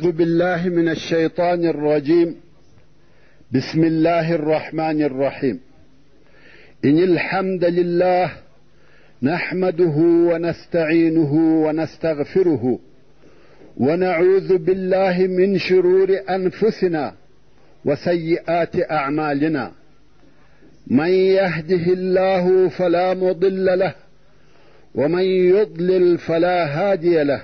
أعوذ بالله من الشيطان الرجيم. بسم الله الرحمن الرحيم. إن الحمد لله نحمده ونستعينه ونستغفره ونعوذ بالله من شرور أنفسنا وسيئات أعمالنا. من يهده الله فلا مضل له ومن يضلل فلا هادي له،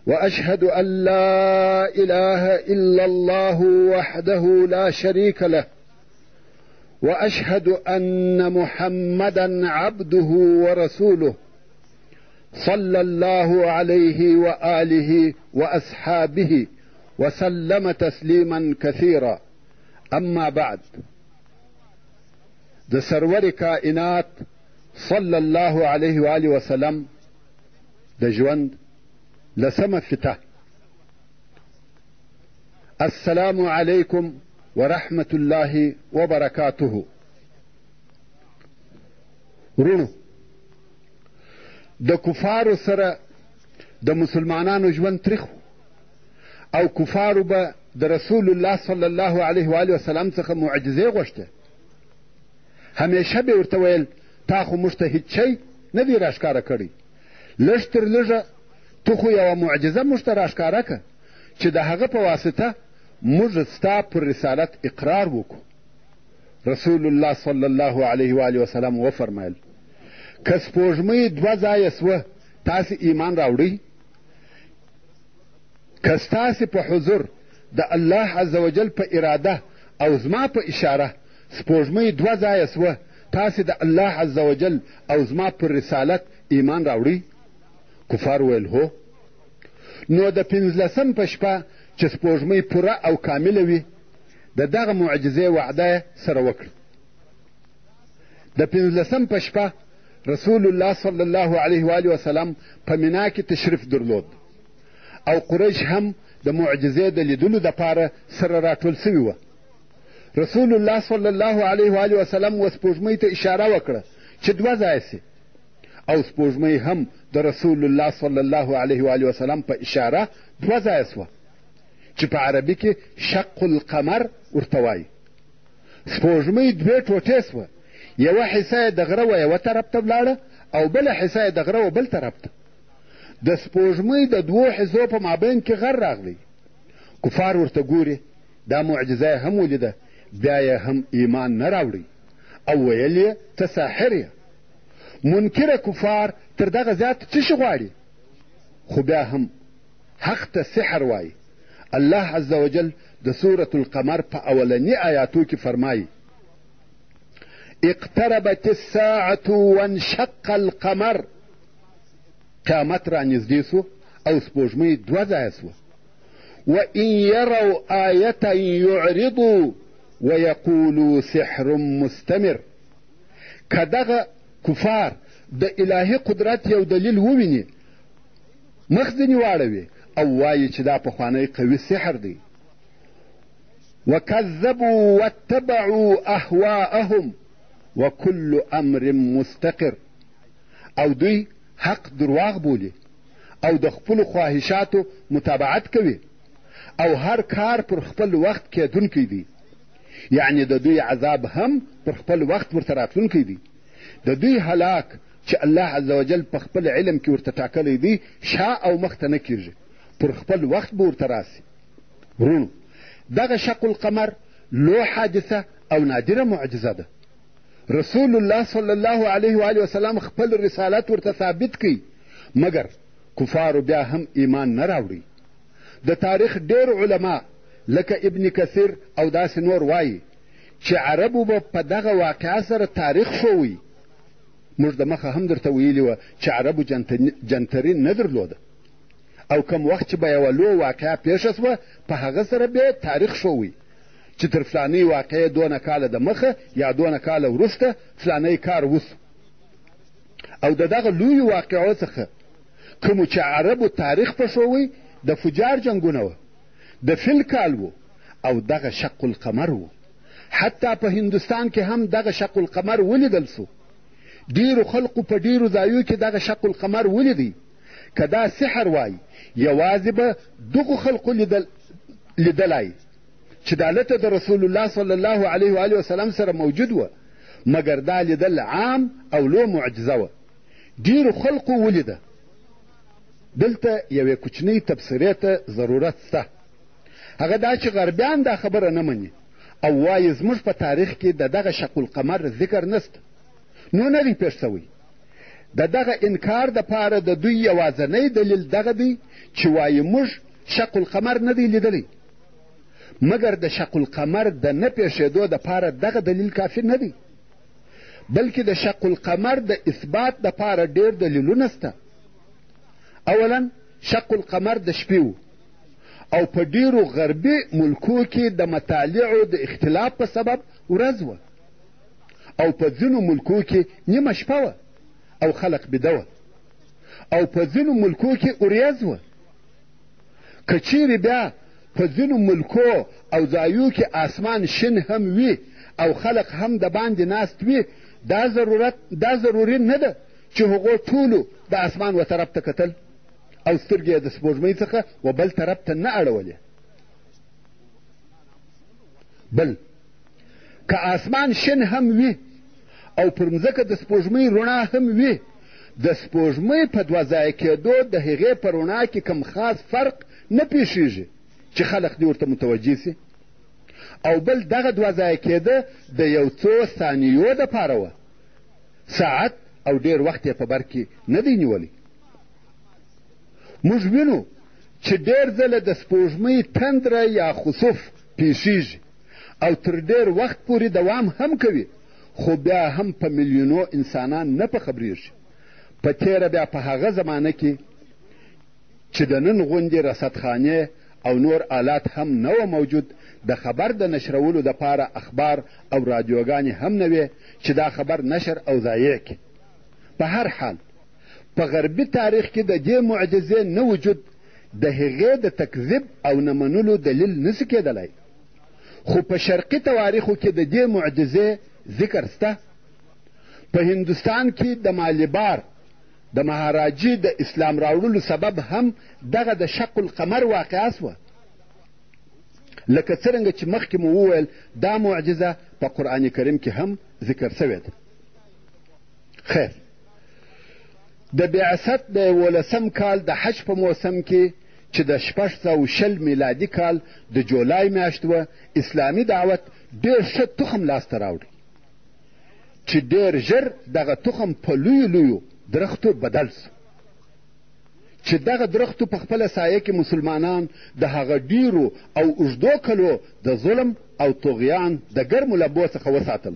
وأشهد أن لا إله إلا الله وحده لا شريك له، وأشهد أن محمدا عبده ورسوله صلى الله عليه وآله وأصحابه وسلم تسليما كثيرا. أما بعد، د سرور کائنات صلى الله عليه وآله وسلم د ژوند لسمه فته. السلام عليكم ورحمة الله وبركاته. ورونو، د کفارو سره د مسلمانانو ژوند تریخ او کفارو به د رسول الله صلی الله علیه و آله وسلم څخه معجزې غوښته. همیشه به ورته ویل تا خو موږ ته هیڅ شی نه دی راښکاره کړی، لږ تر لږه تو خو یوه معجزه موږ ته راښکاره که چې د هغه په واسطه موږ ستا پر رسالت اقرار وکړو. رسول الله صلی الله علیه و آله وسلم وفرمیل که سپوږمۍ دوه ځایه سوه تاسې ایمان راوړئ؟ که ستاسې په حضور د الله عز وجل په اراده او زما په اشاره سپوږمۍ دوه ځایه سوه تاسې د الله عز وجل او زما پر رسالت ایمان راوړئ؟ کفار ویل هو. نو د 15 په شپه چې سپوږمۍ پوره او کامله وي د دغه معجزې وعده یې سره وکړه. د 15 په شپه رسول الله صلی الله علیه و آله وسلم په مینا کې تشریف درلود او قریش هم د معجزې د لیدلو دپاره سره راټول سوي وه. رسول الله صلی الله علیه و آله وسلم و سپوږمۍ ته اشاره وکړه چې دوه ځایه سي، او سپوږمۍ هم د رسول الله صلی الله علیه و آله وسلم په اشاره دوه ځایه سوه چې په عربي کې شق القمر ورته وایي. سپوږمۍ دوې ټوټې سوه، یوه حصه یې د غره و یوه طرف ته ولاړه او بله حصه یې د غره و بل طرف ته. د سپوږمۍ د دوو حصو په مابین کې غر راغلی. کفار ورته ګوري، دا معجزه یې هم ولیده، بیا یې هم ایمان نه راوړی او ویل یې ته ساحر یې. منکره کفار تر دغه زیات څه شي غواړي، خو بیا هم حق ته سحر وایي. الله عز وجل د سورة القمر په اولني آیاتو کې فرمایي اقتربت الساعة وانشق القمر. قیامت را نږدې سو او سپوږمۍ دوه ځایه سوه. وإن يروا آية يعرضوا ويقولوا سحر مستمر. که دغه کفار د الهي قدرت یو دلیل وویني مخ ځینې واړوي او وایي چې دا پخوانی قوي سحر دی. وکذبوا واتبعوا اهواءهم وكل امر مستقر. او دوی حق درواغ بولي او د خپلو خواهشاتو متابعت کوي او هر کار پر خپل وخت کیدونکی دی. یعنی د دوی عذاب هم پر خپل وخت ورته راتلونکی دی. د دوی هلاک چې الله عز وجل په خپل علم کې ورته ټاکلی دی شا او مخته نه کیږي، پر خپل وخت به ورته راسي. ورونو، دغه شق القمر لو حادثه او نادره معجزه ده. رسول الله صلی الله علیه و آله وسلم خپل رسالت ورته ثابت کړي، مګر کفارو بیا هم ایمان نه راوړي. د تاریخ ډېر علما لکه ابن کثیر او داسې نور وایي چې عربو به په دغه واقعه سره تاریخ شوی. موږ د مخه هم درته ویلي وه چې عربو جنترین نه درلوده او کم وخت چې به یوه لویه واقعه پیښه سوه په هغه سره بیا تاریخ شوی چې تر فلانۍ واقعې 2 کاله د مخه یا 2 کاله وروسته فلانی کار وسو. او د دغه لویو واقعو څخه کومو چې عربو تاریخ پښوی د فجار جنګونه وه، د فیل کال و او دغه شق القمر و. حتی په هندوستان کې هم دغه شق القمر ولیدل سو. ډیرو خلقو په ډیرو ځایو کې دغه شق القمر ولیدی. که دا سحر وای یوازې به دغو خلقو لیدلی چې دا هلته د رسول الله صلی الله علیه و آله وسلم سره موجود وه، مګر دا لیدل عام او لو معجزه وه. ډېرو خلقو ولیده. دلته یوې کوچنۍ تبصرې ته ضرورت شته. هغه دا چې غربیان دا خبره نه مني او وایي زموږ په تاریخ کې د دغه شق القمر ذکر نسته. نو نه دی پېښ سوی. د دغه انکار دپاره د دوی یوازنی دلیل دغه دی چې وایي موږ شق القمر نه دی لیدلی، مګر د شق القمر د نه پېښېدو دپاره دغه دلیل کافي نه دی، بلکې د شق القمر د اثبات دپاره ډېر دلیلونه سته. اولا شق القمر د شپې و او په ډېرو غربي ملکو کې د مطالعو د اختلاف په سبب ورځ وه، او په ځینو ملکو کې نیمه شپه وه او خلق بیده وه، او په ځینو ملکو کې اوریځ وه. که چیرې بیا په ځینو ملکو او ځایو کې آسمان شین هم وي او خلق هم د باندې ناست وي، دا ضروري نه ده چې هغو ټولو د آسمان و طرف ته کتل او سترګې یې د سپوږمۍ څخه و بل طرف ته نه اړولې. بل که آسمان شین هم وي او پر مځکه د سپوږمۍ رڼا هم وي، د سپوږمۍ په دوه ځای کېدو د هغې په رڼا کې کوم خاص فرق نه پیښیږي چې خلق دې ورته متوجه سي. او بل دغه دوه ځای کېده د یو څو ثانیو دپاره وه، ساعت او ډېر وخت یې په بر کې نه دی نیولی. موږ وینو چې ډېر ځله د سپوږمۍ تندره یا خسوف پیښیږي او تر ډېر وخت پورې دوام هم کوي، خو بیا هم په میلیونو انسانان نه په خبریږي. په تیره بیا په هغه زمانه کې چې د نن غوندې رصدخانې او نور آلات هم نه و موجود، د خبر د نشرولو دپاره اخبار او رادیوګانې هم نه وې چې دا خبر نشر او ضایع کړي. په هر حال په غربي تاریخ کې د دې معجزې نه وجود د هغې د تکذیب او نه منلو دلیل نسي کېدلی، خو په شرقي تواریخو کې د دې معجزې ذکر سته. په هندوستان کې د مالیبار د مهاراجي د اسلام راوړلو سبب هم دغه د شق القمر واقعه سوه. لکه څرنګه چې مخکې مو وویل دا معجزه په قرآن کریم کې هم ذکر سوې ده. خیر، د بعثت د 11 کال د حج په موسم کې چې د 620 میلادي کال د جولای میاشت وه، اسلامي دعوت ډېر ښه تخم لاسته راوړي چې ډېر ژر دغه تخم په لویو درختو بدل سو، چې دغه درختو په خپله سایه کې مسلمانان د هغه ډیرو او اوږدو کلو د ظلم او طغیان د ګرمو لمبو څخه وساتل.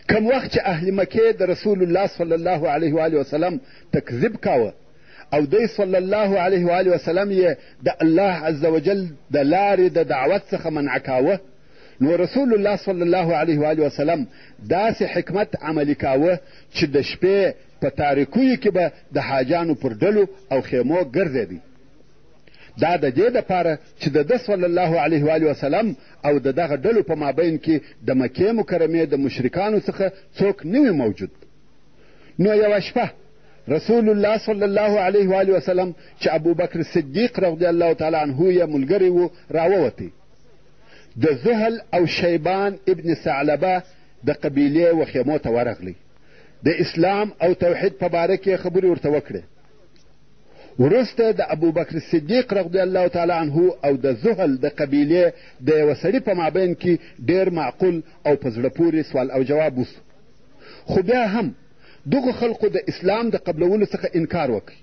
کم وخت چې اهل مکې د رسول الله صلی الله علیه و آله وسلم تکذیب کاوه او دی صلی الله علیه و آله وسلم یې د الله عز وجل د لارې د دعوت څخه منع کاوه، نو رسول الله صلی الله علیه و آله وسلم داسې حکمت عملي کاوه چې د شپې په تاریکیو کې به د حاجانو پر ډلو او خیمو ګرځېدی. دا د دې دپاره چې د ده صلی الله علیه و آله وسلم او د دغه ډلو په مابین کې د مکې مکرمې د مشرکانو څخه څوک نه وي موجود. نو یوه شپه رسول الله صلی الله علیه و آله وسلم چې ابوبکر صدیق رضی الله تعالی عنه یې ملګری و راووتی. د زهل او شیبان ابن ثعلبه د قبیلې و خیمو ته ورغلی، د اسلام او توحید په باره کې خبرې ورته وکړې. وروسته د ابوبکر صدیق رضی الله تعالی عنه او د زهل د قبیلې د یوه سړي په مابین کې ډېر معقول او په زړه پورې سوال او جواب وسو، خو بیا هم دغو خلقو د اسلام د قبلولو څخه انکار وکړي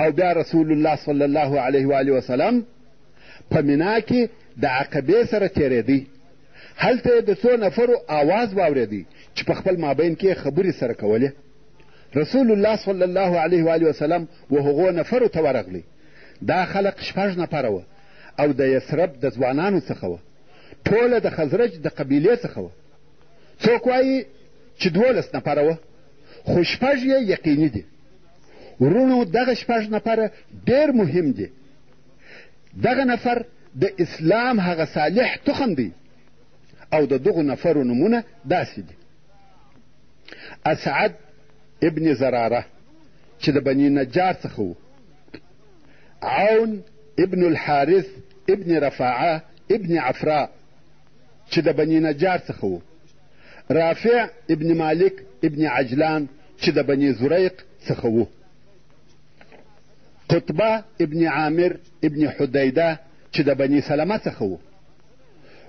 او بیا رسول الله صلی الله علیه و آله وسلم په مینا کې د عقبې سره تېرېدی. هلته یې د څو نفرو آواز واورېدی چې په خپل مابین کې خبرې سره کولې. رسول الله صلی الله علیه و آله وسلم و هغو نفرو ته ورغلی. دا خلق 6 نفره وه او د یثرب د ځوانانو څخه وه، ټوله د خزرج د قبیلې څخه وه. څوک وایي چې 12 نفره وه، خو 6 یې یقیني دي. ورونو دغه 6 نفره ډېر مهم دي. دغه نفر د اسلام هغه صالح تخم دی او د دغو نفرو نومونه داسې دي: اسعد ابن زراره، چې د بني نجار څخه و. عون ابن الحارث ابن رفاعه ابن عفراء چې د بني نجار څخه و. رافع ابن مالک ابن عجلان چې د بني زریق څخه و. قطبه ابن عامر ابن حدیده چې د بني سلمه څخه و.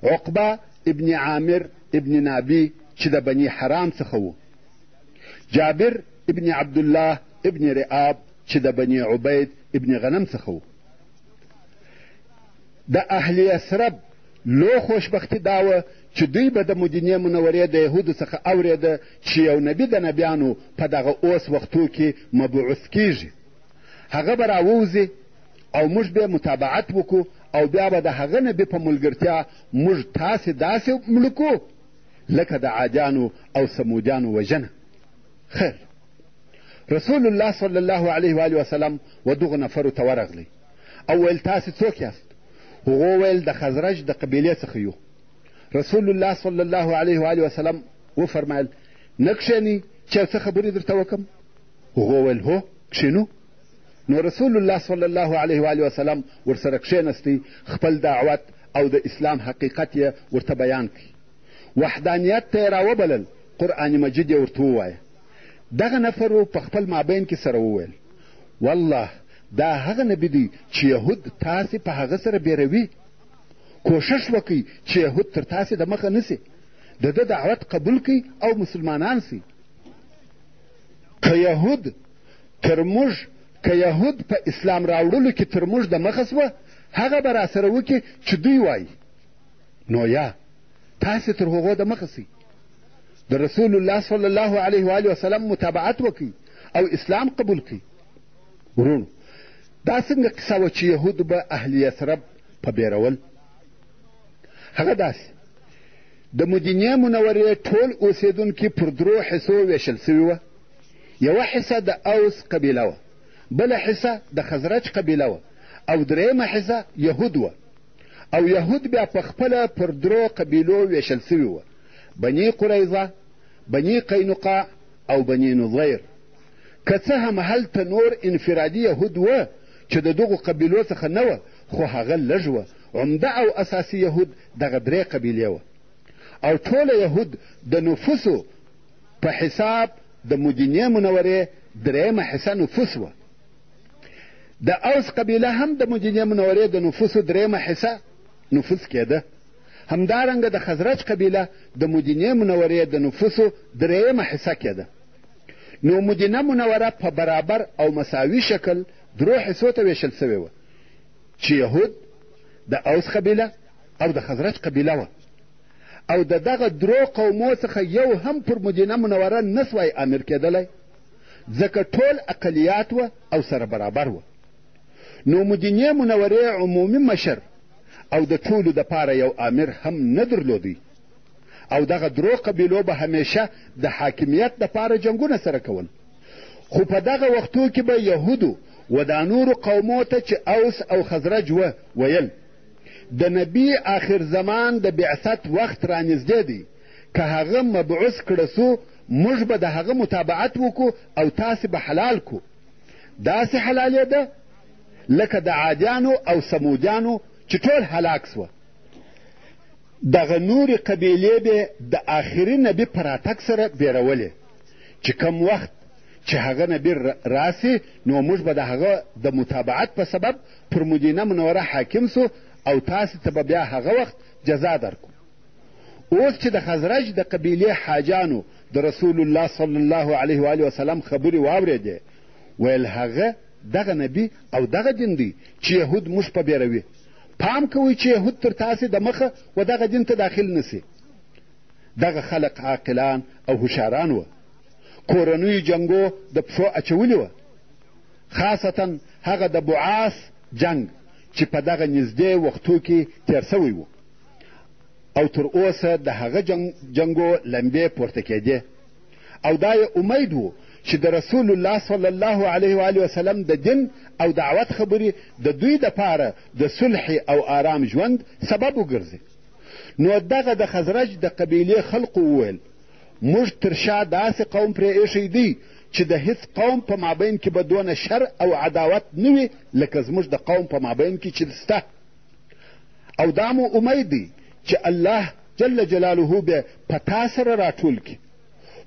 عقبه ابن عامر ابن نابی چې د بني حرام څخه و. جابر ابن عبدالله ابن رئاب چې د بني عبید ابن غنم څخه و. د اهل یثرب لو خوشبختي دا وه چې دوی به د مدینې منورې د یهودو څخه اورېده چې یو نبي د نبیانو په دغه اوس وختو کې مبعوث کیږي. هغه به راووځي او موږ به متابعت وکړو او بیا به د هغه نبي په ملګرتیا موږ تاسې داسې ملکو لکه د عادیانو او سمودیانو وژنه. خیر، رسول الله صلی الله علیه و وسلم و دغو نفرو ته ورغلی او ویل تاسې څوک یاست؟ هغو ویل د خزرج د قبیلې څخه یو. رسول الله صلی الله علیه و وسلم وفرمایل نه کښېنئ چې یو څه خبرې درته وکړم؟ هغو ویل هو کښېنو. نو رسول الله صلی الله علیه و وسلم ورسره کښېنستی، خپل دعوت او د اسلام حقیقت یې ورته بیان کړي، وحدانیت ته یې راوبلل، قرآن مجید یې ورته ووایه. دغه نفرو په خپل مابین کې سره وویل والله دا هغه نبي دی چې یهود تاسې په هغه سره بیروي. کوشش وکئ چې یهود تر تاسې د مخه نسي، د ده دعوت قبول کړئ او مسلمانان سي. که یهود په اسلام راوړلو کې تر موږ د مخه سوه، هغه به راسره وکړي چې دوی وایي، نو یا تاسې تر هغو د مخه سئ، د رسول الله صلی الله علیه و وسلم متابعت وکړئ او اسلام قبول کړئ. ورونو، دا څنګه قصه وه چې یهودو به اهل یثرب په بیرول؟ هغه داسې د مدینې منورې ټول اوسېدونکي پر درو حصو ویشل سوي وه. یوه حصه د اوس قبیله وه، بله حصه د خزرج قبیله وه او درېیمه حصه یهود وه. او یهود بیا په خپله پر درو قبیلو ویشل سوي وه: بني قریظه، بني قینقاع او بني نظیر. که څه هم هلته نور انفرادي یهود وه چې د دغو قبیلو څخه نه وه، خو هغه لږ وه. عمده او اساسي یهود دغه درې قبیلې وه. او ټوله یهود د نفوسو په حساب د مدینې منورې درېیمه حصه نفوس وه. د اوس قبیله هم د مدینې منورې د نفوسو درېیمه حصه نفوس کېده. همدارنګه د خزرج قبیله د مدینې منورې د نفوسو درېیمه حصه کېده. نو مدینه منوره په برابر او مساوي شکل درو حصو ته ویشل سوې وه چې یهود، د اوس قبیله او د خزرج قبیله وه. او د دغه درو قومو څخه یو هم پر مدینه منوره نسوای امیر کېدلی، ځکه ټول اقلیات وه او سره برابر وه. نو مدینې منورې عمومي مشر او د ټولو دپاره یو امیر هم نه درلودی. او دغه درو قبیلو به همیشه د حاکمیت دپاره جنګونه سره کول. خو په دغه وختو کې به یهودو و دا نورو قومو ته چې اوس او خزرج وه ویل د نبي آخر زمان د بعثت وخت رانږدې دی، که هغه مبعوث کړه سو موږ به د هغه متابعت وکړو او تاسې به حلال کو. داسې حلالېده لکه د عادیانو او سمودیانو چې ټول هلاک سوه. دغه نورې قبیلې به د آخري نبي په راتګ سره بیرولې چې کم وخت چې هغه نبي راسي نو موږ به د هغه د متابعت په سبب پر مدینه منوره حاکم سو او تاسې ته به بیا هغه وخت جزا درکو. اوس چې د خزرج د قبیلې حاجانو د رسول الله صلی الله علیه و وسلم خبرې واورېدې، ویل هغه دغه نبي او دغه دین دی چې یهود موږ په بیروي. پام کوئ چې یهود تر تاسې د مخه و دغه دین ته داخل نسي. دغه خلق عاقلان او هوښیاران وه، کورنیو جنګو د پښو اچولې وه، خاصتا هغه د بعاث جنګ چې په دغه نږدې وختو کې تیر سوی و. او تر اوسه د هغه جنګو لمبې پورته کېدې. او دا یې امید و چې د رسول الله صلی الله علیه و وسلم د دین او دعوت خبرې د دوی دپاره د صلح او آرام ژوند سبب وګرځي. نو دغه د خزرج د قبیلې خلقو وویل موږ تر شا داسې قوم پرې ایښی دی چې د هیڅ قوم په مابین کې به دونه شر او عداوت نه وي لکه زموږ د قوم په مابین کې چې سته. او دا مو امید دی چې الله جل جلاله به په تا سره راټول کړي.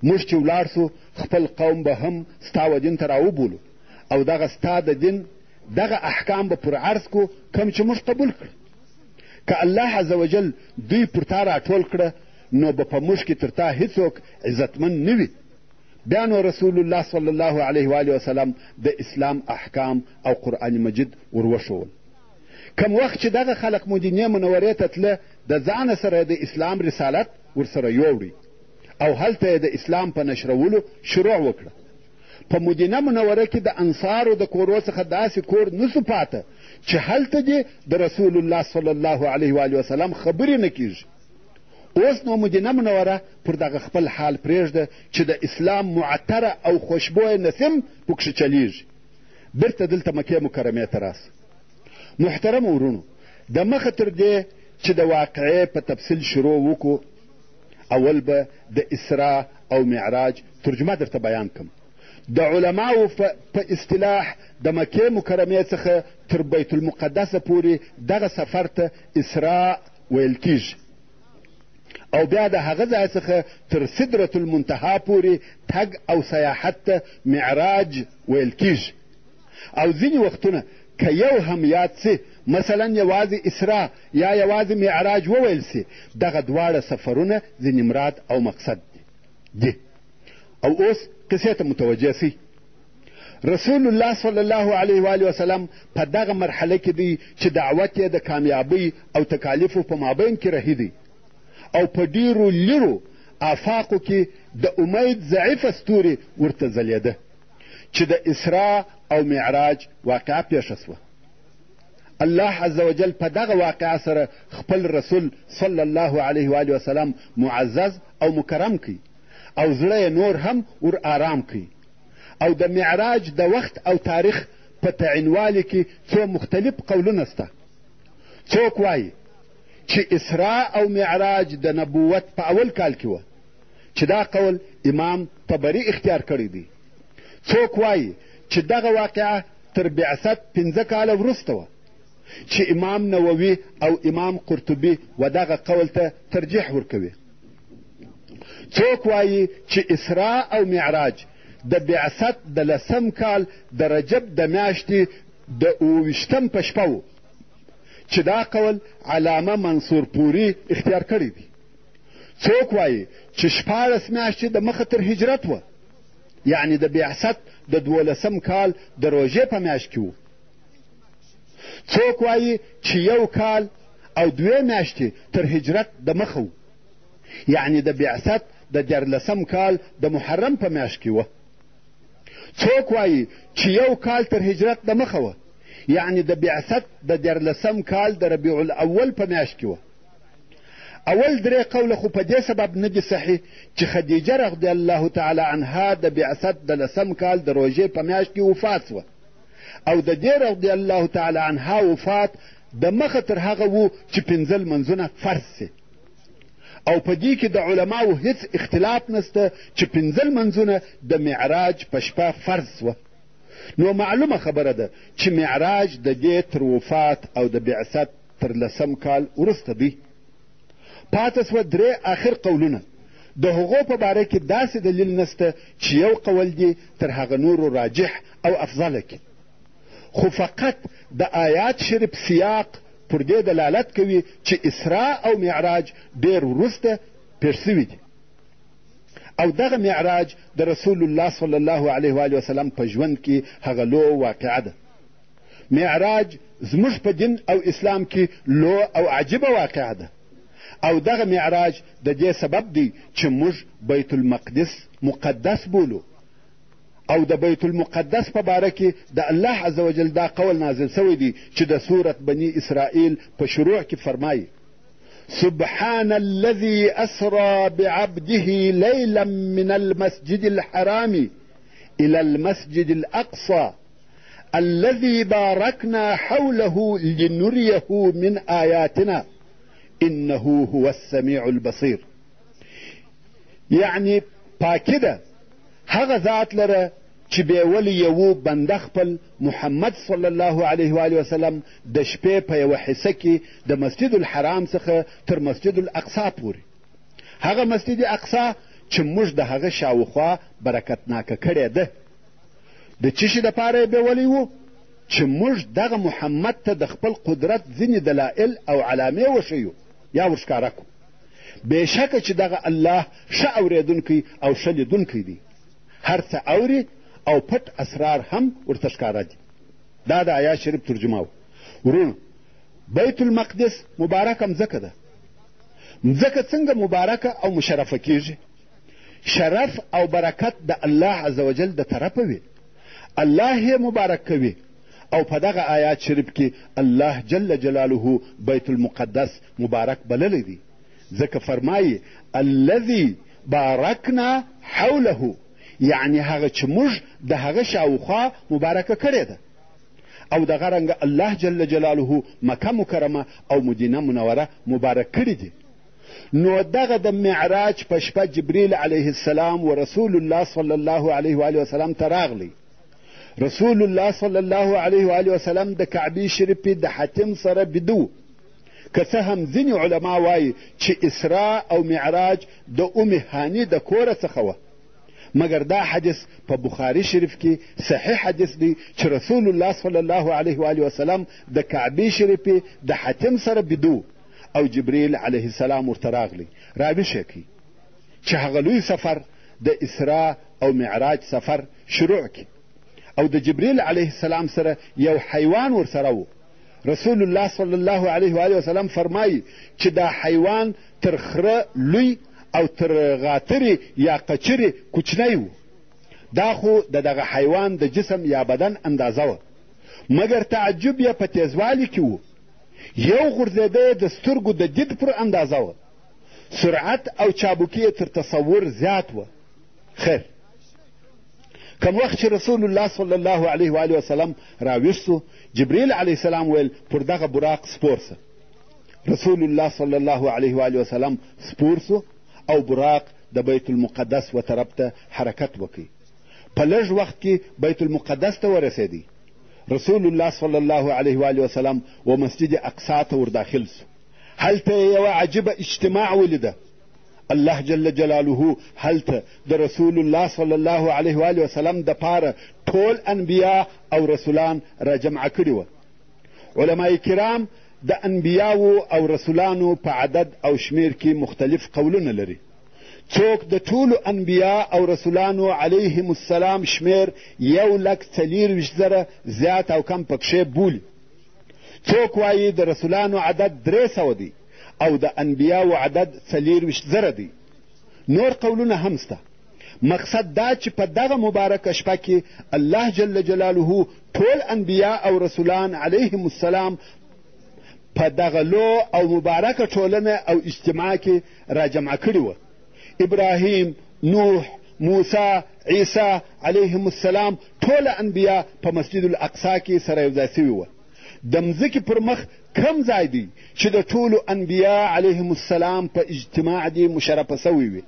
موږ چې ولاړ سو خپل قوم به هم ستا و دین ته راوبولو او دغه ستا د دین دغه احکام به پر عرض کو کوم چې موږ قبول کړه. که الله عز وجل دوی پر تا راټول کړه نو به په موږ کې تر تا هیڅوک عزتمن نه وي. بیا نو رسول الله صلی الله علیه و آله وسلم د اسلام احکام او قرآن مجید وروښول. کم وخت چې دغه خلق مدینې منورې ته تله د ځانه سره د اسلام رسالت ورسره یوړی او هلته یې د اسلام په نشرولو شروع وکړه. په مدینه منوره کې د انصارو د کورو څخه داسې کور نسو پاته چې هلته دې د رسول الله صلی الله علیه و آله وسلم خبرې نه کیږي. اوس نو مدینه منوره پر دغه خپل حال پرېږده چې د اسلام معطره او خوشبویه نسیم پکښې چلیږي. بیرته دلته مکې مکرمې ته راسه. محترم ورونو، د مخه تر دې چې د واقعې په تفصیل شروع وکړو اول به د اسراء او معراج ترجمه درته بیان کړم. د علماو په اصطلاح د مکې مکرمې څخه تر بیت المقدسه پورې دغه سفر ته اسراء ویل کیږي او بیا د هغه ځای څخه تر سدرة المنتهی پورې تګ او سیاحت ته معراج ویل کیږي. او ځینې وختونه که یو هم یاد سي مثلا یوازې اسراء یا یوازې معراج وویل سي دغه دواړه سفرونه ځینې مراد او مقصد دي. او اوس قصې ته متوجه سي. رسول الله صلی الله علیه و آله وسلم په دغه مرحله کې دی چې دعوت یې د کامیابۍ او تکالیفو په مابین کې رهي دی او په ډیرو لیرو آفاقو کې د امید ضعیفه ستوري ورته ځلېده چې د اسراء او معراج واقعه پیښه سوه. الله عز وجل په دغه واقعه سره خپل رسول صلی الله علیه و آله وسلم معزز او مکرم کړي او زړه یې نور هم ور آرام کړي. او د معراج د وخت او تاریخ په تعینوالي کې څو مختلف قولونه سته. څوک وایي چې اسراء او معراج د نبوت په اول کال کې وه چې دا قول امام طبري اختیار کړی دی. څوک وایي چې دغه واقعه تر بعثت 15 کاله وروسته وه چې امام نووي او امام قرطبي و دغه قول ته ترجیح ورکوي. څوک وایي چې اسراء او معراج د بعثت د 10 کال د رجب د میاشتې د 28 په شپه و چې دا قول علامه منصور پوري اختیار کړی دی. څوک وایي چې 14 میاشتې د مخه تر هجرت وه یعنی د بعثت د 12 کال د روژې په میاشت کې و. څوک وایي چې 1 کال او 2 میاشتې تر هجرت د مخه و یعنی د بعثت د 14 کال د محرم په میاشت کې وه. څوک وایي چې 1 کال تر هجرت د مخه وه یعنی د بعثت د 14 کال د ربیع الاول په میاشت کې وه. اول 3 قوله خو په دې سبب نه دي صحیح چې خدیجه رضی الله تعالی عنها د بعثت د 10 کال د روژې په میاشت کې وفات سوه او د دې رضی الله تعالی عنها وفات د مخه تر هغه و چې 5 لمنځونه فرض سي. او په دې کې د علماو هیڅ اختلاف نسته چې 5 لمنځونه د معراج په شپه فرض سوه. نو معلومه خبره ده چې معراج د دې تر وفات او د بعثت تر 10 کال وروسته دی. پاته سوه 3 آخر قولونه. د هغو په باره کې داسې دلیل نسته چې یو قول دی تر هغه نورو راجح او افضله کړي. خو فقط د آیات شریف سیاق پر دې دلالت کوي چې اسراء او معراج ډېر وروسته پیښ سوي دي. او دغه معراج د رسول الله صلی الله علیه و آله وسلم په ژوند کې هغه لو واقعه ده. معراج زموږ په دین او اسلام کې لو او عجیبه واقعه ده. او دغه معراج د دې سبب دی چې موږ بیت المقدس مقدس بولو. او د بیت المقدس په باره کې د الله عز وجل دا قول نازل سوی دی چې د سورة بني اسرائیل په شروع کې فرمایي سبحان الذي أسرى بعبده ليلا من المسجد الحرام إلى المسجد الأقصى الذي باركنا حوله لنريه من آياتنا إنه هو السميع البصير. يعني پاکی ده هغه ذات لره چې بیولي یې و بنده خپل محمد صلی الله علیه و وسلم د شپې په یوه حصه کې د مسجد الحرام څخه تر مسجد الاقصا پورې. هغه مسجد اقصا چې موږ د هغه شاوخوا برکتناکه کړې ده. د څه شي دپاره یې بیولی و؟ چې موږ دغه محمد ته د خپل قدرت ځینې دلایل او علامې وښیو یا ورښکاره کړو. بېشکه چې دغه الله ښه اورېدونکی او ښه لیدونکی دی، هر څه اوري او پټ اسرار هم ورته ښکاره دي. دا د آیات شریف ترجمه و. ورونو، بیت المقدس مبارکه مځکه ده. مځکه څنګه مبارکه او مشرفه کیږي؟ شرف او برکت د الله عز وجل د طرفه وي. الله یې مبارک کوي او په دغه آیات شریف کې الله جل جلاله بیت المقدس مبارک بللی دی. ځکه فرمایي الذي بارکنا حوله، یعنی هغه چې موږ د هغه شاوخوا مبارکه کړې ده. او دغه رنګه الله جل جلاله مکه مکرمه او مدینه منوره مبارک کړي دي. نو دغه د معراج په شپه جبریل علیه السلام و رسول الله صلی الله علیه و وسلم ته راغلی. رسول الله صلی الله علیه و وسلم د کعبې شریفې د حتم سره بیده. که څه هم ځینې علما وایي چې اسراء او معراج د ام هاني د کوره څخه وه، مګر دا حدیث په بخاري شریف کې صحیح حدیث دی چې رسول الله صلی الله علیه و وسلم د کعبې شریفې د حتم سره بیده او جبریل علیه السلام ورته راغلی راویښ یې کړي چې هغه لوی سفر د اسراء او معراج سفر شروع کړي. او د جبریل علیه السلام سره یو حیوان ورسره و. رسول الله صلی الله علیه و وسلم فرمایي چې دا حیوان تر خره لوی او تر غاترې یا قچرې کوچنی و. دا خو د دغه حیوان د جسم یا بدن اندازه وه، مګر تعجب یې په تیزوالي کې و. یو غورځېده د سترګو د دید پر اندازه وه. سرعت او چابکي تر تصور زیات وه. خیر، کم وخت چې رسول الله صلی الله علیه و وسلم راویښ سو، جبریل علیه السلام ویل پر دغه براق سپور سه. رسول الله صلی الله علیه و وسلم سپور سو او براق د بیت المقدس و طرف ته حرکت وکړي. په لږ وخت کې بیت المقدس ته ورسېدی. رسول الله صلی الله علیه و وسلم و مسجد اقصا ته ورداخل سو. هلته یوه عجیبه اجتماع ولیده. الله جل جلاله هلته د رسول الله صلی الله علیه و وسلم د پاره ټول انبیا او رسولان را جمع کړي وه. علمای کرام د انبیاو او رسولانو په عدد او شمیر کې مختلف قولونه لري. څوک د ټولو انبیا او رسولانو علیهم السلام شمیر 1,40,000 زیات او کم پکښې بولي. څوک وایي د رسولانو عدد 300 دی او د انبیاو عدد 40,000 دی. نور قولونه هم سته. مقصد دا چې په دغه مبارکه شپه کې الله جل جلاله ټول انبیا او رسولان علیهم السلام په دغه لو او مبارکه ټولنه او اجتماع کې را جمع کړي وه. ابراهیم، نوح، موسی، عیسی علیهم السلام ټول انبیا په مسجد الاقصا کې سره یوځای سوي وه. د مځکې پر مخ کم ځای دی چې د ټولو انبیا علیهم السلام په اجتماع دې مشرفه سوی وي.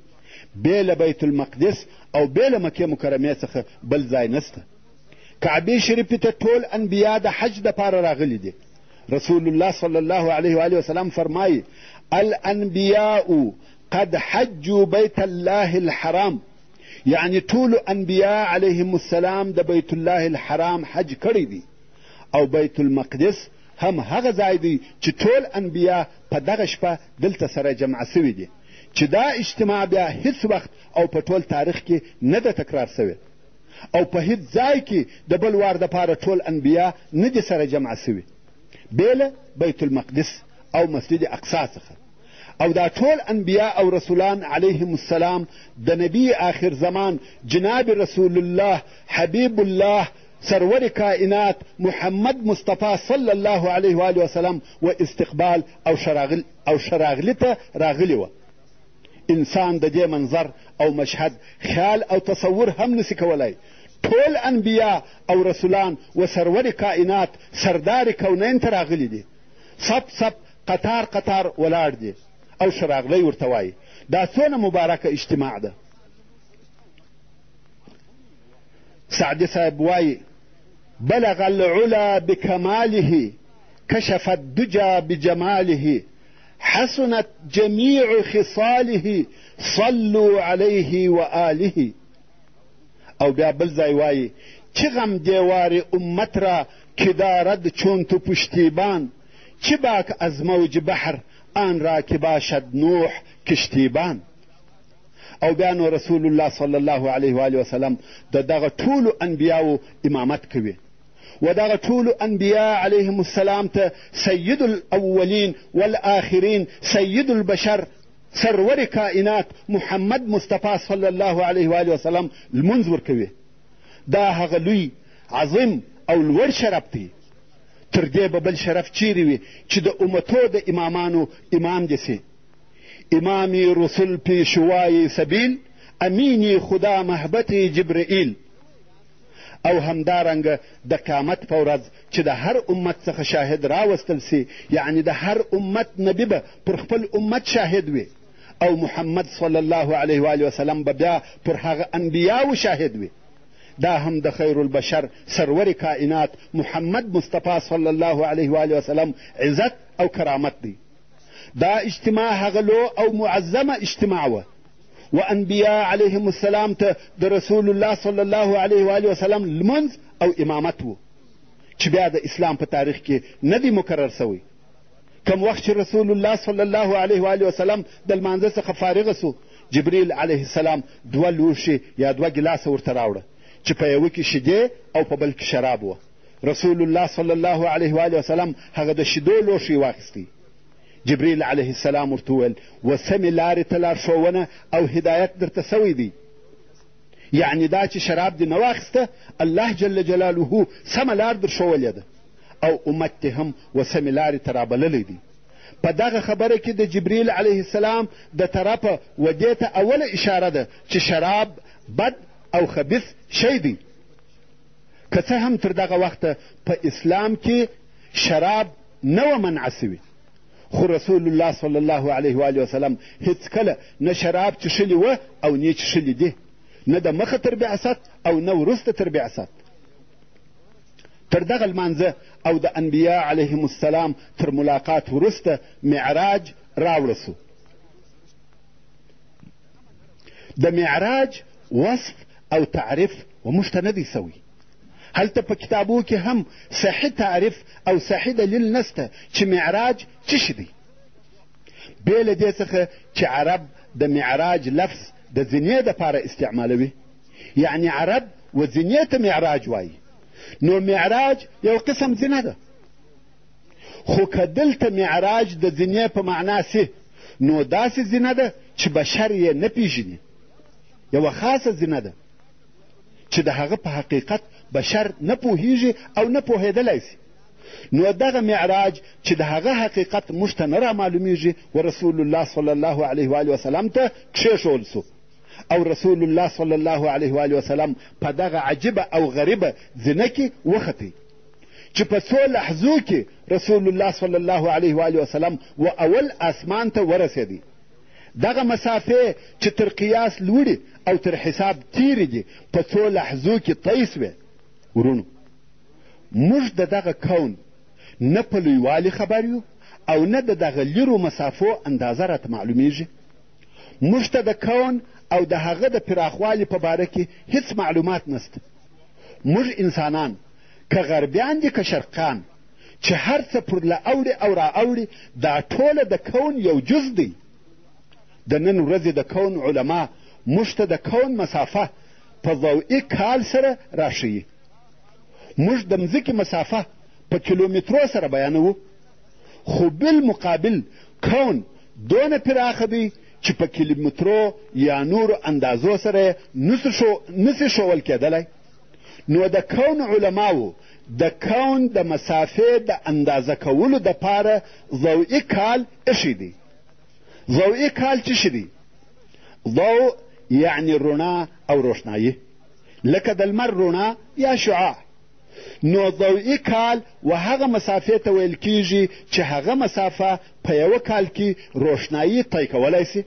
بې له بیت المقدس او بې له مکې مکرمې څخه بل ځای نسته. کعبې شریفې ته ټول انبیا د حج دپاره راغلي دي. رسول الله صلی الله علیه و وسلم فرمایي الانبیاء قد حجوا بیت الله الحرام، یعنی ټولو انبیا علیهم السلام د بیت الله الحرام حج کړی دی. او بیت المقدس هم هغه ځای دی چې ټول انبیا په دغه شپه دلته سره جمع سوي دي، چې دا اجتماع بیا هیڅ وخت او په ټول تاریخ کې نه ده تکرار سوی، او په هیڅ ځای کې د بل وار دپاره ټول انبیا نه دي سره جمع سوي بې له بیت المقدس او مسجد اقصا څخه. او دا ټول انبیا او رسولان علیهم السلام د نبی آخر زمان جناب رسول الله حبیب الله سرور کائنات محمد مصطفی صلی الله علیه و وسلم و استقبال او شراغلی ته راغلی وه. انسان د دې منظر او مشهد خیال او تصور هم نسی کولای. ټول انبیا او رسولان و سرور کائنات سردار کونین ته راغلی دي. صف صف قطار قطار ولاړ دي او شراغلی ورته وایي. دا څونه مبارکه اجتماع ده. سعدي صاحب وایي بلغ العلا بكماله كشف الدجى بجماله حسنت جميع خصاله صلوا عليه وآله. او بیا بل ځای وایي چه غم دیوار امت را که دارد چون تو پشتیبان، چه باک از موج بحر آن را که باشد نوح کشتیبان. او بیا نو رسول الله صلی الله علیه و آله وسلم د دغه ټولو انبیاو امامت کوي و دغه ټولو انبیا علیهم السلام ته سید الاولین والآخرین سید البشر سرور کائنات محمد مصطفی صلی الله علیه و آله وسلم لمونځ ورکوي. دا هغه لوی عظیم او لوړ شرف دی. تر دې به بل شرف چیرې وي چې د امتو د امامانو امام دې سي. امامی رسول پیشوای سبیل، امینی خدا محبت جبرئیل. او همدارنګه د قیامت په ورځ چې د هر امت څخه شاهد راوستل سي، یعنی د هر امت نبی به پر خپل امت شاهد وي او محمد صلی الله علیه و آله وسلم به بیا پر هغه انبیاو شاهد وي. دا هم د خیر البشر سرور کائنات محمد مصطفی صلی الله علیه و آله وسلم عزت او کرامت دی. دا اجتماع هغه لو او معظمه اجتماع وه و انبیا علیهم السلام ته د رسول الله صلی الله علیه و آله وسلم لمونځ او امامت و چې بیا د اسلام په تاریخ کې نه دی مکرر سوی. کم وخت چې رسول الله صلی الله علیه و آله وسلم د لمانځه څخه فارغه سو، جبریل علیه السلام 2 لوښي یا 2 ګیلاسه ورته راوړه چې په یوه کې شیدې او په بل کې شراب وه. رسول الله صلی الله علیه و آله وسلم هغه د شیدو لوښی واخیستی. جبریل علیه السلام ورته وویل و سمې لارې ته لارښوونه او هدایت درته سوی دی، یعنی دا چې شراب دې نه واخیسته الله جل جلاله سمه لار در ښوولې ده او امت دې هم و سمې لارې ته رابللی دی. په دغه خبره کې د جبریل علیه السلام د طرفه و دې ته اوله اشاره ده چې شراب بد او خبیث شی دی. که څه هم تر دغه وخته په اسلام کې شراب نه و منع سوي، خو رسول الله صلی الله علیه و آله وسلم هیڅکله نه شراب څښلي وه او نه یې څښلي دي، نه د مخه تر بعثت او نه وروسته تر بعثت. تر دغه لمانځه او د انبیا علیهم السلام تر ملاقات وروسته معراج راوړه سو. د معراج وصف او تعریف و موږ ته نه دی سوی. هلته په کتابو کې هم صحیح تعریف او صحیح دلیل نسته چې معراج څه شی دی، بې له دې څخه چې عرب د معراج لفظ د زینې دپاره استعمالوي، یعنی عرب و زینې ته معراج وایي. نو معراج یو قسم زینه ده، خو که دلته معراج د زینې په معنا سي نو داسې زینه ده چې بشر یې نه پیژني، یوه خاصه زینه ده چې د هغه په حقیقت بشر نه پوهیږي او نه پوهېدلی سي. نو دغه معراج چې د هغه حقیقت موږ ته نه رامعلومیږي و رسول الله صلی الله علیه و آله وسلم ته کښېښول سو او رسول الله صلی الله علیه و آله وسلم په دغه عجیبه او غریبه زینه کې وختی چې په څو لحظو کې رسول الله صلی الله علیه و آله وسلم و اول اسمان ته ورسېدی. دغه مسافې چې تر قیاس لوړې او تر حساب تیرې دي په څو لحظو کې طی سوې. ورونو، موږ د دغه کون نه په لویوالي خبر یو او نه د دغه لیرو مسافو اندازه راته معلومیږي. موږ ته د کون او د هغه د پراخوالي په باره کې هیڅ معلومات نسته. موږ انسانان که غربیان دي که شرقان چې هر څه پر له اوړي او را اوړي دا ټوله د کون یو جز دی. د نن ورځې د کون علما موږ ته د کون مسافه په ضوئي کال سره راښیي. موږ د مځکې مسافه په کیلومترو سره بیانوو، خو بالمقابل کون دونه پراخه دی چې په کیلومترو یا نورو اندازو سره نسي ښوول کېدلی. نو د کون علماو د کون د مسافې د اندازه کولو دپاره ضوئي کال ایښی دی. ضوئي کال څه شی دی؟ ضوء یعنی رڼا او روښنایي، لکه د لمر رڼا یا شعاع. نو ضوئي کال و هغه مسافې ته ویل کیږي چې هغه مسافه په یوه کال کې روښنایي طی کولی سي.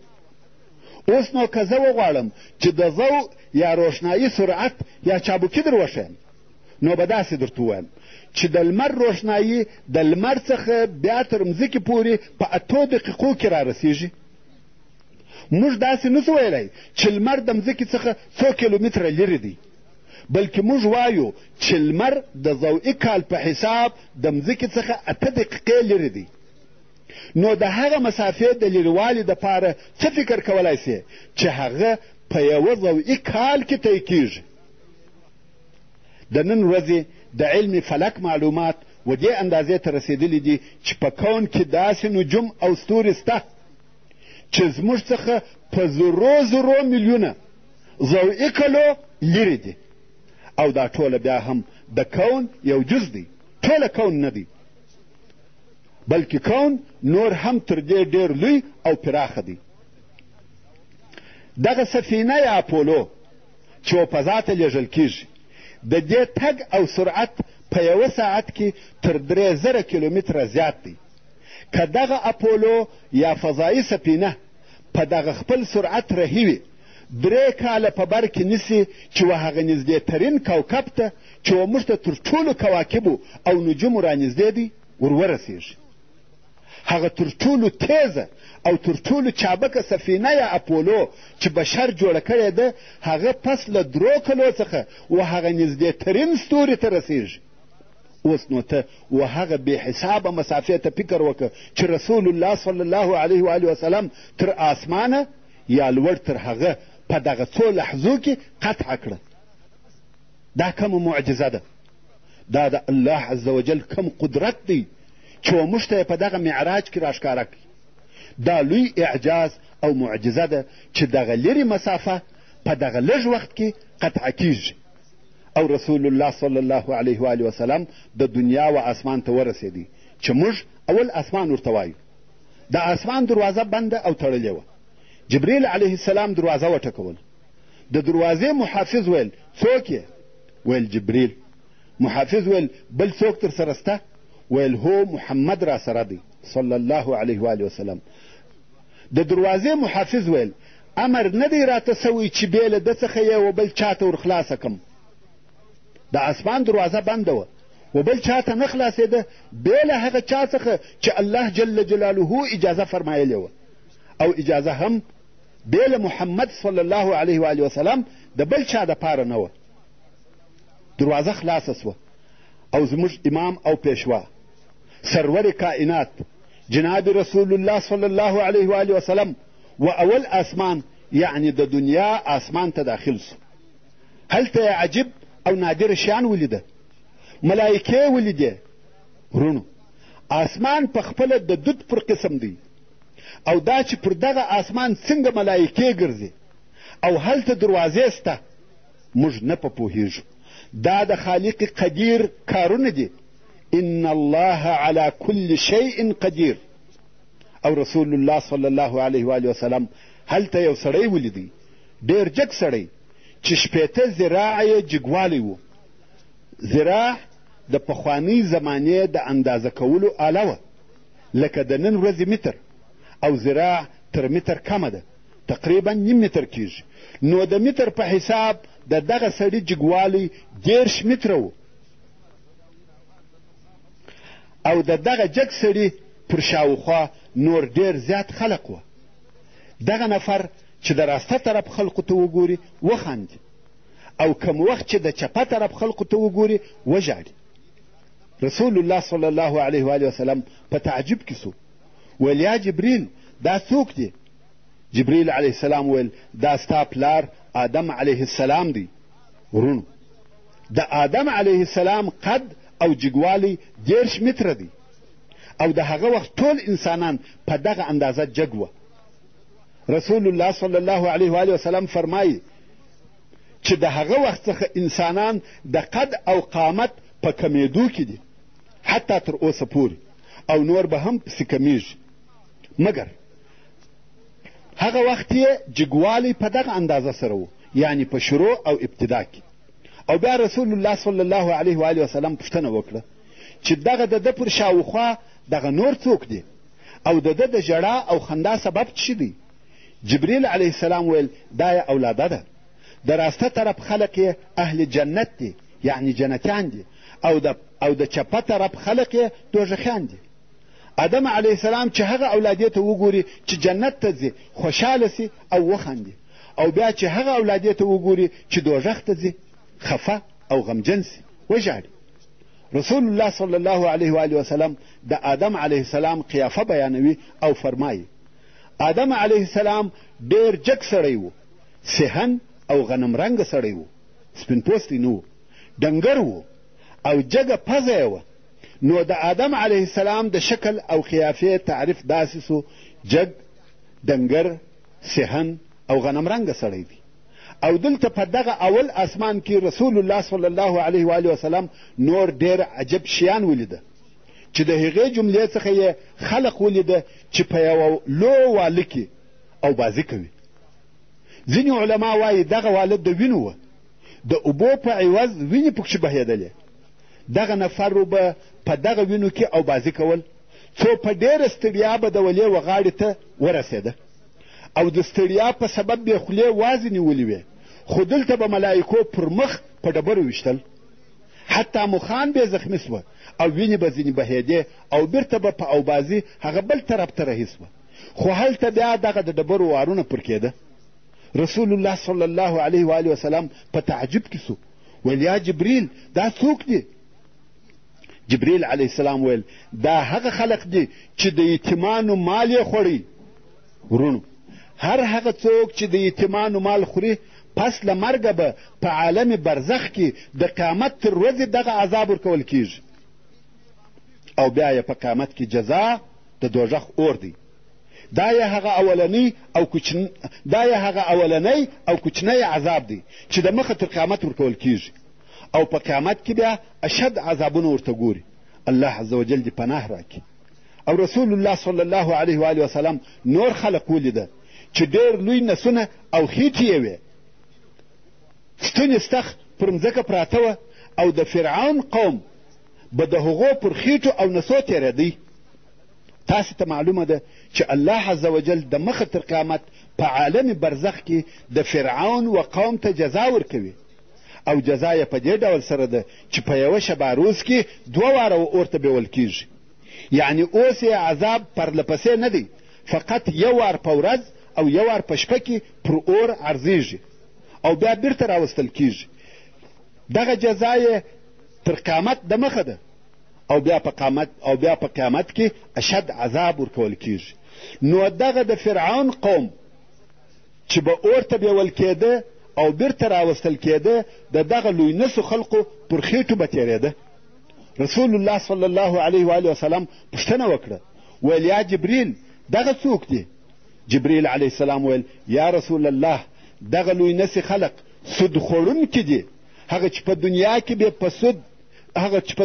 اوس نو که زه وغواړم چې د ضوء یا روښنایي سرعت یا چابکي در وښیم، نو به داسې درته ووایم چې د لمر روښنایي د لمر څخه بیا تر مځکې پورې په 8 دقیقو کې را رسېږي. موږ داسې نسو ویلی چې لمر د مځکې څخه 100 کیلومتره لرې دی، بلکې موږ وایو چې لمر د ضوئي کال په حساب د مځکې څخه 8 دقیقې لرې دی. نو د هغه مسافې د لرېوالي دپاره څه فکر کولی سې چې هغه په یوه ضوئي کال کې طی کیږي. د نن ورځې د علم فلک معلومات و دې اندازې ته رسېدلي دي چې په کون کې داسې نجوم او ستوري شته چې زموږ څخه په 0 میلیونه ضوئي کلو لرې دي، او دا ټوله بیا هم د کون یو جز دی، ټوله کون نه دی، بلکې کون نور هم تر دې ډېر لوی او پراخه دی. دغه سفینه یا اپولو چې و فضا ته لیږل کیږي د دې تګ او سرعت په یوه ساعت کې تر 3000 کیلومتره زیات دی. که دغه اپولو یا فضایي سفینه په دغه خپل سرعت رهي وي 3 کاله په بر کې نیسي چې و هغه نږدېترین کوکب ته چې و موږ ته تر ټولو کواکبو او نجومو رانږدې دی ورورسېږي. هغه تر ټولو تیزه او تر ټولو چابکه سفینه یا اپولو چې بشر جوړه کړې ده هغه پس له 3 کلو څخه و هغه نږدېترین ستوري ته رسېږي. اوس نو ته و هغه بې حسابه مسافې ته فکر وکړه چې رسول الله صلی الله علیه و آله وسلم تر آسمانه یا لوړ تر هغه په دغه څو لحظو کې قطع کړه. دا کومه معجزه ده؟ دا د الله عز وجل کوم قدرت دی چې و موږ ته یې په دغه معراج کې راښکاره کړي. دا لوی اعجاز او معجزه ده چې دغه لرې مسافه په دغه لږ وخت کې قطع کیږي. او رسول الله صلی الله علیه و آله وسلم د دنیا و اسمان ته ورسېدی چې موږ اول اسمان ورته وایو. د اسمان دروازه بنده او تړلې وه. جبریل علیه السلام دروازه وټکول. د دروازې محافظ ویل څوک یې؟ ویل جبریل. محافظ ویل بل څوک در سره شته؟ ویل هو محمد را سره دی صلی الله علیه و آله وسلم. د دروازې محافظ ویل امر نه دی راته سوی چې بې له ده څخه یې و بل چا ته ورخلاصه کړم. د اسمان دروازه بنده وه و بل چا ته نه خلاصېده بې له هغه چا څخه چې الله جل جلاله اجازه فرمایلې وه، او اجازه هم بې له محمد صلی الله علیه و آله وسلم د بل چا دپاره نه وه. دروازه خلاصه سوه او زموږ امام او پیشوا سرور کائنات جناب رسول الله صلی الله علیه و آله وسلم و اول اسمان یعنی د دنیا اسمان ته داخل سو. هلته یې عجیب او نادر شیان ولیده. ملایکې ولیدې. ورونو اسمان په خپله د دود پر قسم دی، او دا چې پر دغه اسمان څنګه ملایکې ګرځي او هلته دروازې سته موږ نه په پوهېږو. دا د خالق قدیر کارونه دي. ان الله على كل شيء قدیر. او رسول الله صلی الله علیه و آله وسلم هلته یو سړی ولیدی، ډېر جګ سړی چې 80 ذراعه یې جګوالی و. ذراع د پخوانۍ زمانې د اندازه کولو آله وه، لکه د نن ورځې متر، او ذراع تر متر کمه ده، تقریبا 1 متر کیږي. نو د متر په حساب د دغه سړي جګوالی 10 متره و، او د دغه جګ سړي پر شاوخوا نور ډېر زیات خلق وه. دغه نفر چې د راسته طرف خلقو ته وګوري وخاندي، او کم وخت چې د چپه طرف خلقو ته وګوري وژاړي. رسول الله صلی الله علیه و آله وسلم په تعجب کې سو. ویل یا جبریل دا څوک دی؟ جبریل علیه السلام ویل دا ستا پلار آدم علیه السلام دی. ورونو د آدم علیه السلام قد او جګوالی 10 متره دی، او د هغه وخت ټول انسانان په دغه اندازه جګ وه. رسول الله صلی الله علیه و آله وسلم فرمایي چې د هغه وخت څخه انسانان د قد او قامت په کمیدو کې دي، حتی تر اوسه پورې، او نور به هم پسې کمیږي. مګر هغه وخت یې جګوالی په دغه اندازه سره و، یعنی په شروع او ابتدا کې. او بیا رسول الله صلی الله علیه و آله وسلم پوښتنه وکړه چې دغه د ده پر شاوخوا دغه نور څوک دی، او د ده د ژړا او خندا سبب څه دی؟ جبریل علیه السلام ویل دا یې اولاده ده. د راسته طرف خلق یې اهل جنت دي یعنی جنتیان دي او د چپه طرف خلق یې دوزخیان دي. آدم علیه السلام چې هغه اولادې ته وګوري چې جنت ته ځي خوشحاله سي او وخندي، او بیا چې هغه اولادې ته وګوري چې دوزخ ته ځي خفه او غمجن سي وژاړي. رسول الله صلی الله علیه و وسلم د آدم علیه السلام قیافه بیانوي او فرمایي آدم علیه السلام ډېر جګ سړی و، صحن او غنم رنګه سړی و، سپین پوستی نه و، ډنګر و او جګه پزه یې وه. نو د آدم علیه السلام د شکل او قیافې تعریف داسې سو جګ، ډنګر، صحن او غنم رنګه سړی دی. او دلته په دغه اول اسمان کې رسول الله صلی الله علیه و وسلم نور ډېر عجب شیان ولیده چې د هغې جملې څخه یې خلق ولیده چې په یوه لو واله کې او بازي کوي. ځینې علما وایي دغه واله د وینو وه، د اوبو په عوض وینې پکښې بهېدلې. دغه نفر به په دغه وینو کې او بازي کول، څو په ډېره ستړیا به د ولې و غاړې ته ورسېده او د ستړیا په سبب به یې خولې وازې نیولې وې، خو دلته به ملایکو پر مخ په ډبرو ویشتل، حتی مخان به زخمي سوه او وینې به ځینې بهېدې او بیرته به په اوبازي هغه بل طرف ته رهي سوه، خو هلته بیا دغه د ډبرو وارونه پر کېده. رسول الله صلی الله علیه و وسلم په تعجب کې سو، ویل یا جبریل دا څوک دی؟ جبریل علیه السلام ویل دا هغه خلق دي چې د یتیمانو مال یې خوړی. ورونو، هر هغه څوک چې د یتیمانو مال خوري پس له مرګه به په عالم برزخ کې د قیامت تر ورځې دغه عذاب ورکول کیږي او بیا یې په قیامت کې جزا د دوزخ اور دی. دا یې هغه اولنی او کوچنی عذاب دی چې د مخه تر قیامت ورکول کیږي او په قیامت کې بیا اشد عذابونه ورته ګوري. الله عز وجل دې پناه راکړي. او رسول الله صلی الله علیه و وسلم نور خلق ولیده چې ډېر لوی نسونه او خېټې یې وې، ستونې ستخ پر مځکه پراته وه او د فرعون قوم به د هغو پر خېټو او نسو تېرېدی. تاسې ته معلومه ده چې الله عز وجل د مخه تر قیامت په عالم برزخ کې د فرعون و قوم ته جزا ورکوي او جزا یې په دې ډول سره ده چې په یوه شبه روز کې 2 واره اور ته بیول کیږي. یعنی اوس یې عذاب پرله پسې نه دی، فقط 1 وار په ورځ او 1 وار په شپه کې پر اور عرضیږي او بیا بیرته راوستل کیږي. دغه جزا یې تر قیامت د مخه ده او بیا په قیامت کې اشد عذاب ورکول کیږي. نو دغه د فرعون قوم چې به اور ته بیول کېده او بیرته راوستل کېده د دغه لوی نسو خلقو پر خېټو به تېرېده. رسول الله صلی الله علیه و وسلم پوښتنه وکړه، ویل یا جبریل دغه څوک دی؟ جبریل علیه السلام ویل یا رسول الله دغه لوی نسي خلق سود خوړونکي دي، هغه چې په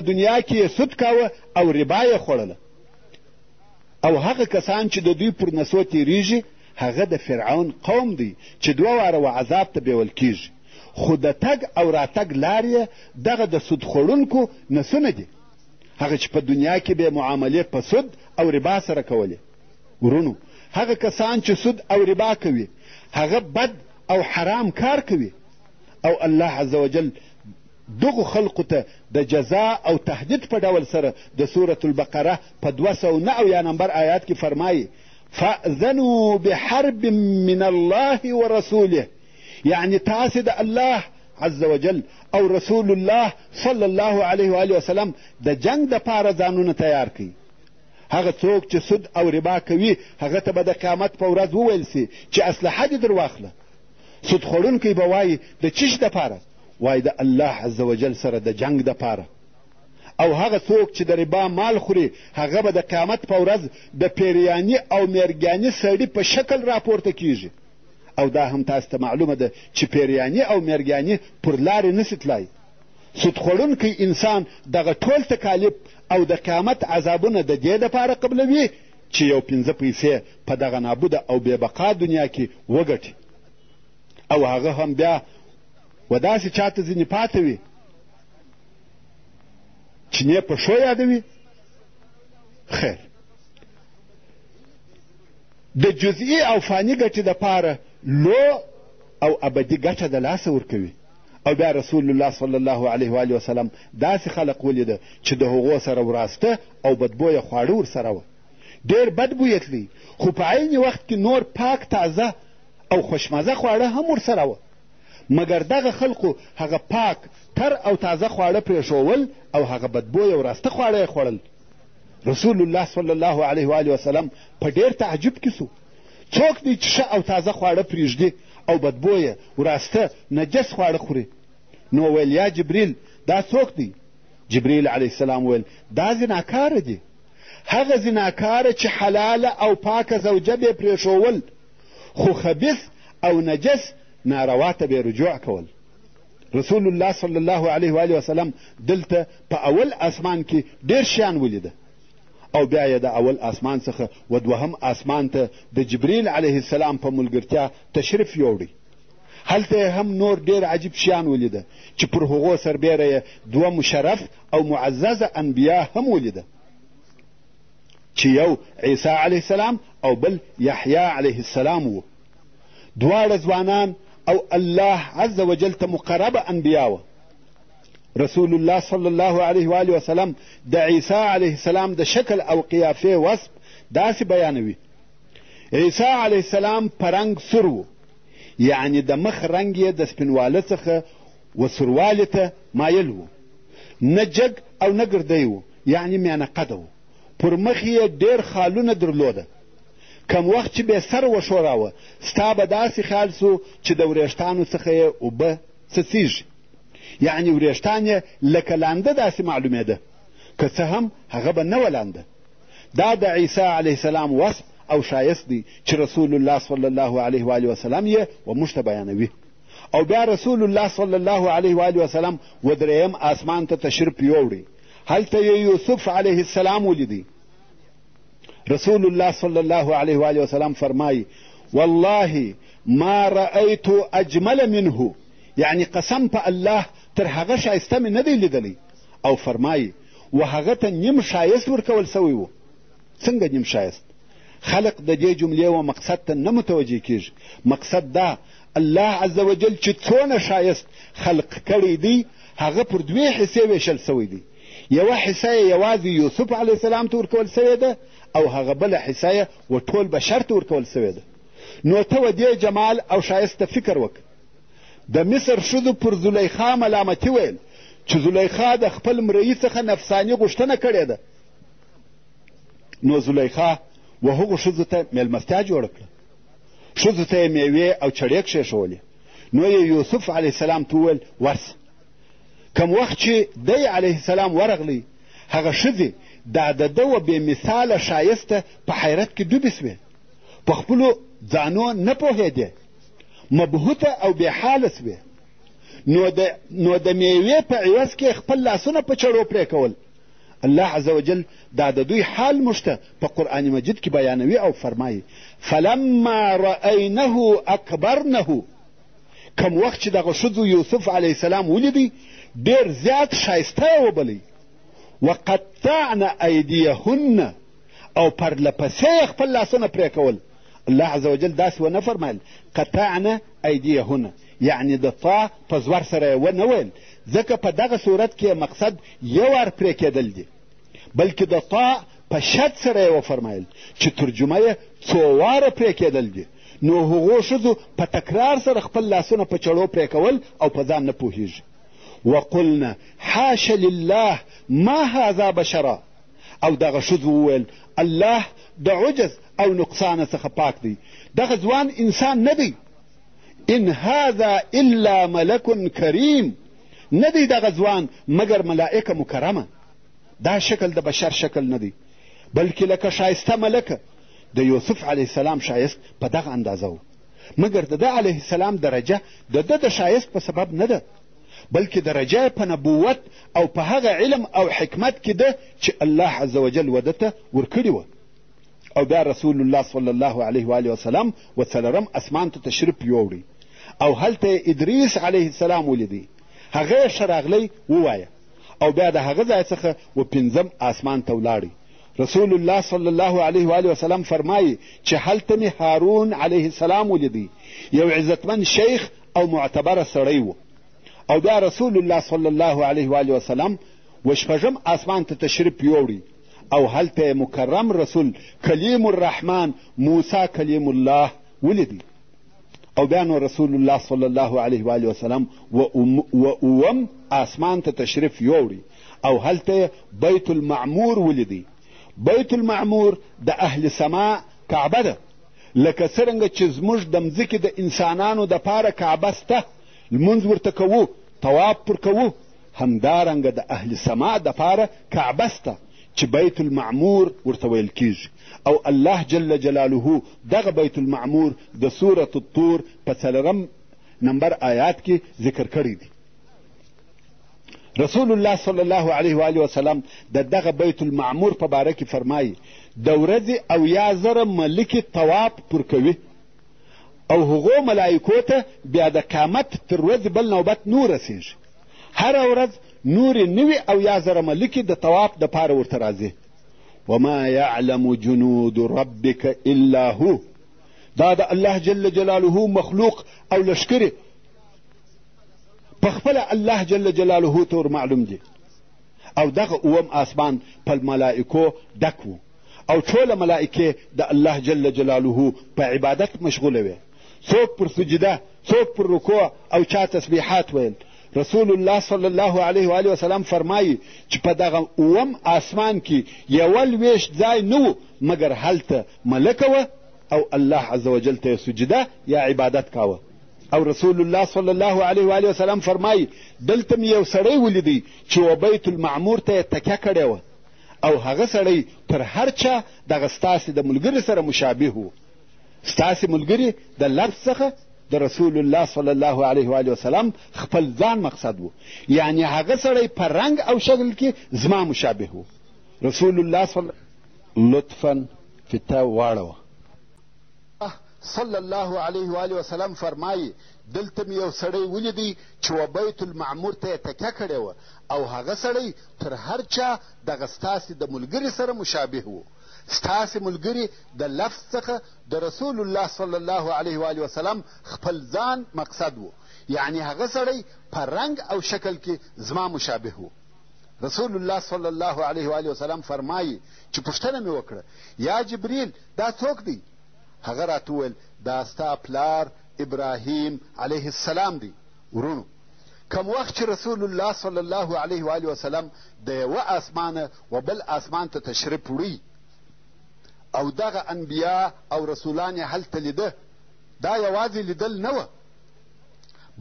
دنیا کې یې سود کاوه او ربا یې خوړله، او هغه کسان چې د دوی پر نسو تېرېږي هغه د فرعون قوم دی چې 2 واره و عذاب ته بیول کیږي. خو د تګ او راتګ لار یې دغه د سود خوړونکو نسونه دي، هغه چې په دنیا کې به معاملې په سود او ربا سره کولې. ورونو، هغه کسان چې سود او ربا کوي هغه بد او حرام کار کوي او الله عز وجل دغو خلقو ته د جزا او تهدید په ډول سره د سورة البقره په 209 نمبر آیات کې فرمایي فأذنوا بحرب من الله ورسوله، یعنی تاسې د الله عز وجل او رسول الله صلی الله علیه و وسلم د جنگ دپاره ځانونه تیار کړي. هغه څوک چې سود او ربا کوي هغه ته به د قیامت په ورځ وویل سي چې اسلحه دې در واخله. سود خوړونکی به وایي د چیش دپاره؟ وایي د الله عز وجل سره د جنگ دپاره. او هغه څوک چې د ربا مال خوري هغه به د قیامت په ورځ د پیریاني او میرګاني سړي په شکل راپورته کیږي. او دا هم تاسو ته معلومه ده چې پیریاني او میرګاني پر لارې نسي تلای. سود خوړونکی انسان دغه ټول تکالیف او د قیامت عذابونه د دې دپاره قبلوي چې یو 5 پیسې په دغه نابوده او بې بقا دنیا کې وګټي، او هغه هم بیا و داسې چاته ځینې پاته وي چې نه په شو یادوي. خیر، د جزئي او فاني ګټې دپاره لو او ابدي ګټه د لاسه ورکوي. او بیا رسول الله صلی الله علیه و آله وسلم داسې خلق ولیده چې د هغو سره وراسته او بدبویه خواړه ورسره وه. ډېر بد بویه تلی، خو په عین وخت کې نور پاک تازه او خوشمزه خواړه هم ورسره وه. مګر دغه خلقو هغه پاک تر او تازه خواړه پرېښول او هغه بدبویه وراسته خواړه یې خوړل. رسول الله صلی الله علیه و آله وسلم په ډېر تعجب کې سو. څوک دی چې ښه او تازه خواړه پرېږدي او بدبویه وراسته نجس خواړه خوري؟ نو ویل یا جبریل دا څوک دی؟ جبریل علیه السلام ویل دا زناکاره دی، هغه زناکاره چې حلاله او پاکه زوجه به پرېښول خو خبیث او نجس ناروا ته به رجوع کول. رسول الله صلی الله علیه و آله وسلم دلته په اول اسمان کې ډېر شیان ولیده او بیا یې د اول اسمان څخه و دوهم اسمان ته د جبریل علیه السلام په ملګرتیا تشریف یوړی. هلته هم نور ډېر عجیب شیان ولیده چې پر هغو سربیره یې دوه مشرف او معززه انبیا هم ولیده چې یو عیسی علیه السلام او بل یحیی علیه السلام و. دواړه ځوانان او الله عز وجل ته مقربه انبیا وه. رسول الله صلی الله علیه و آله وسلم د عیسی علیه السلام د شکل او قیافې وصف داسې بیانوي. عیسی علیه السلام په رنګ سور و، یعنی د مخ رنګ یې د سپینواله څخه و سوروالي ته مایل و، نه جګ او نه ګردی و، یعنی میانه قده و. پر مخ یې ډېر خالونه درلوده. کم وخت چې به سر وښوراوه ستا به داسې خیال سو چې د وریښتانو څخه یې اوبه څڅېږي، یعنی وریښتان یې لکه لانده داسې معلومېده، که څه هم هغه به نه وه لانده. دا د عیسی علیه السلام وصف او شایست دی چې رسول الله صلی الله علیه و آله وسلم یې و موږ ته بیانوي. او بیا رسول الله صلی الله علیه و آله وسلم و درېیم اسمان ته تشریف یوړی. هلته یې یوسف علیه السلام ولیدی. رسول الله صلی الله علیه و آله وسلم فرمایي والله ما رأیت اجمل منه، یعنی قسم په الله تر هغه شایسته مې نه دی لیدلی. او فرمایي و هغه ته نیم شایست ورکول سوی و. څنګه نیم شایست؟ خلق د دې جملې و مقصد ته نه متوجه کېږي. مقصد دا الله عز وجل چې څونه شایست خلق کړی دی هغه پر دوې حصې ویشل سوی دی. یوه حصه یې یوازې یوسف علیه السلام ته ورکول سوې ده او هغه بله حصه یې و ټول بشر ته ورکول سوې ده. نو ته و دې جمال او شایست ته فکر وکړه. د مصر ښځو پر زلیخا ملامتي ویل چې زلیخا د خپل مرئي څخه نفساني غوښتنه کړې ده. نو زلیخا و هغو ښځو ته میلمستیا جوړه کړه. ښځو ته یې میوې او چړې کښېښولې. نو یې یوسف علیه السلام ته وویل ورسه. کم وخت چې دی علیه السلام ورغلی هغه ښځې دا د ده و بې مثاله ښایسته په حیرت کې ډوبې سوې. په خپلو ځانو نه پوهېدې، مبهوته او بې حاله سوې. نو د میوې په عوض کې خپل لاسونه په چړو پرې کول. الله عز وجل دا د دوی حال موږ ته په قرآن مجید کې بیانوي او فرمایي فلما رأینه اکبرنه. کم وخت چې دغه ښځو یوسف علیه السلام ولیدی ډېر زیات ښایسته یې وبلی. وقطعن ایدیهن، او پرله پسې یې خپل لاسونه پرې کول. الله عز وجل داسې ونه فرمایل قطعن ایدیهن، یعنی د طا په زور سره یې ونه ویل، ځکه په دغه صورت کې مقصد یو وار پرې کېدل دي، بلکې د طا په شد سره یې وفرمایل چې ترجمه یې څو واره پرې کېدل دي. نو هغو ښځو په تکرار سره خپل لاسونه په چړو پرې کول او په ځان نه پوهېږي. وقلنا حاش لله ما هذا بشرا. او دغه ښځو وویل الله د عجز او نقصانه څخه پاک دی، دغه ځوان انسان نه دی. ان هذا الا ملک کریم، نه دی دغه ځوان مګر ملائکه مکرمه. دا شکل د بشر شکل نه دی، بلکې لکه ښایسته ملکه. د یوسف علیه السلام ښایست په دغه اندازه و، مګر د ده علیه السلام درجه د ده د ښایست په سبب نه ده، بلکې درجه په نبوت او په هغه علم او حکمت کې ده چې الله عز وجل و ده ته ورکړې وه. او بیا رسول الله صلی الله علیه و آله وسلم و څلورم اسمان ته تشریف یوړی او هلته ادریس علیه السلام ولیدی. هغه یې ښه راغلی ووایه. او بیا د هغه ځای څخه و پنځم اسمان ته ولاړی. رسول الله صلی الله علیه و آله وسلم فرمایي چې هلته مې هارون علیه السلام ولیدی، یو عزتمن شیخ او معتبره سړی و. او بیا رسول الله صلی الله علیه و آله وسلم شپږم آسمان ته تشریف یوړی او هلته مکرم رسول کلیم الرحمن موسی کلیم الله ولیدی. او بیا نو رسول الله صلی الله علیه و آله وسلم و اوم آسمان ته تشریف یوړی او هلته بیت المعمور ولیدی. بیت المعمور د اهل سما کعبه ده، لکه څرنګه چې زموږ د مځکې د انسانانو دپاره کعبه سته، لمونځ ورته کوو، طواف پر کوو، همدارنګه د اهل سما دپاره کعبه سته چې بیت المعمور ورته ویل کیږي. او الله جل جلاله دغه بیت المعمور د سورة الطور په 4 نمبر آیات کې ذکر کړی دی. رسول الله صلی الله علیه و آله وسلم د دغه بیت المعمور په باره کې فرمایي د ورځې 80,000 ملکې طواف پر کوي او هغو ملایکو ته بیا د قیامت تر ورځې بل نوبت نور رسیږي. هره ورځ نورې نوي 80,000 ملکې د طواف دپاره ورته راځي. وما يعلم جنود ربك الا هو، دا د الله جل جلاله مخلوق او لشکرې پخپله الله جل جلاله ته ور معلوم دي. او دغه اوم آسمان په ملائکو ډک و او ټوله ملائکې د الله جل جلاله په عبادت مشغوله وې، څوک پر سجده، څوک پر رکوع او چا تسبیحات ویل. رسول الله صلی الله علیه و آله وسلم فرمایي چې په دغه اوم آسمان کې یو لویشت ځای نه و مګر هلته ملکه وه او الله عز وجل ته سجده یا عبادت کاوه. او رسول الله صلی الله علیه و آله وسلم فرمایي دلته مې یو سړی ولیدی چې و بیت المعمور ته یې تکیه کړې وه او هغه سړی پر هر چا دغه ستاسې د ملګري سره مشابه و. ستاسې ملګري د لفظ څخه د رسول الله صلی الله علیه و آله وسلم خپل ځان مقصد و، یعنی هغه سړی په رنګ او شکل کې زما مشابه و. رسول الله لطفا فته واړوه. صلی الله علیه و آله وسلم فرمایي دلته مې یو سړی ولیدی چې و بیت المعمور ته یې تکیه کړې وه او هغه سړی تر هر چا دغه ستاسې د ملګري سره مشابه و. ستاسې ملګري د لفظ څخه د رسول الله صلی الله علیه و آله وسلم خپل ځان مقصد و، یعنی هغه سړی په رنګ او شکل کې زما مشابه و. رسول الله صلی الله علیه و آله وسلم فرمایي چې پوښتنه مې وکړه یا جبریل دا څوک دی؟ هغه راته وویل دا ستا پلار ابراهیم علیه السلام دی. ورونو کم وخت چې رسول الله صلی الله علیه و آله وسلم د یوه آسمانه و بل آسمان ته تشریف وړي او دغه انبیا او رسولان یې هلته لیده، دا یوازې لیدل نه وه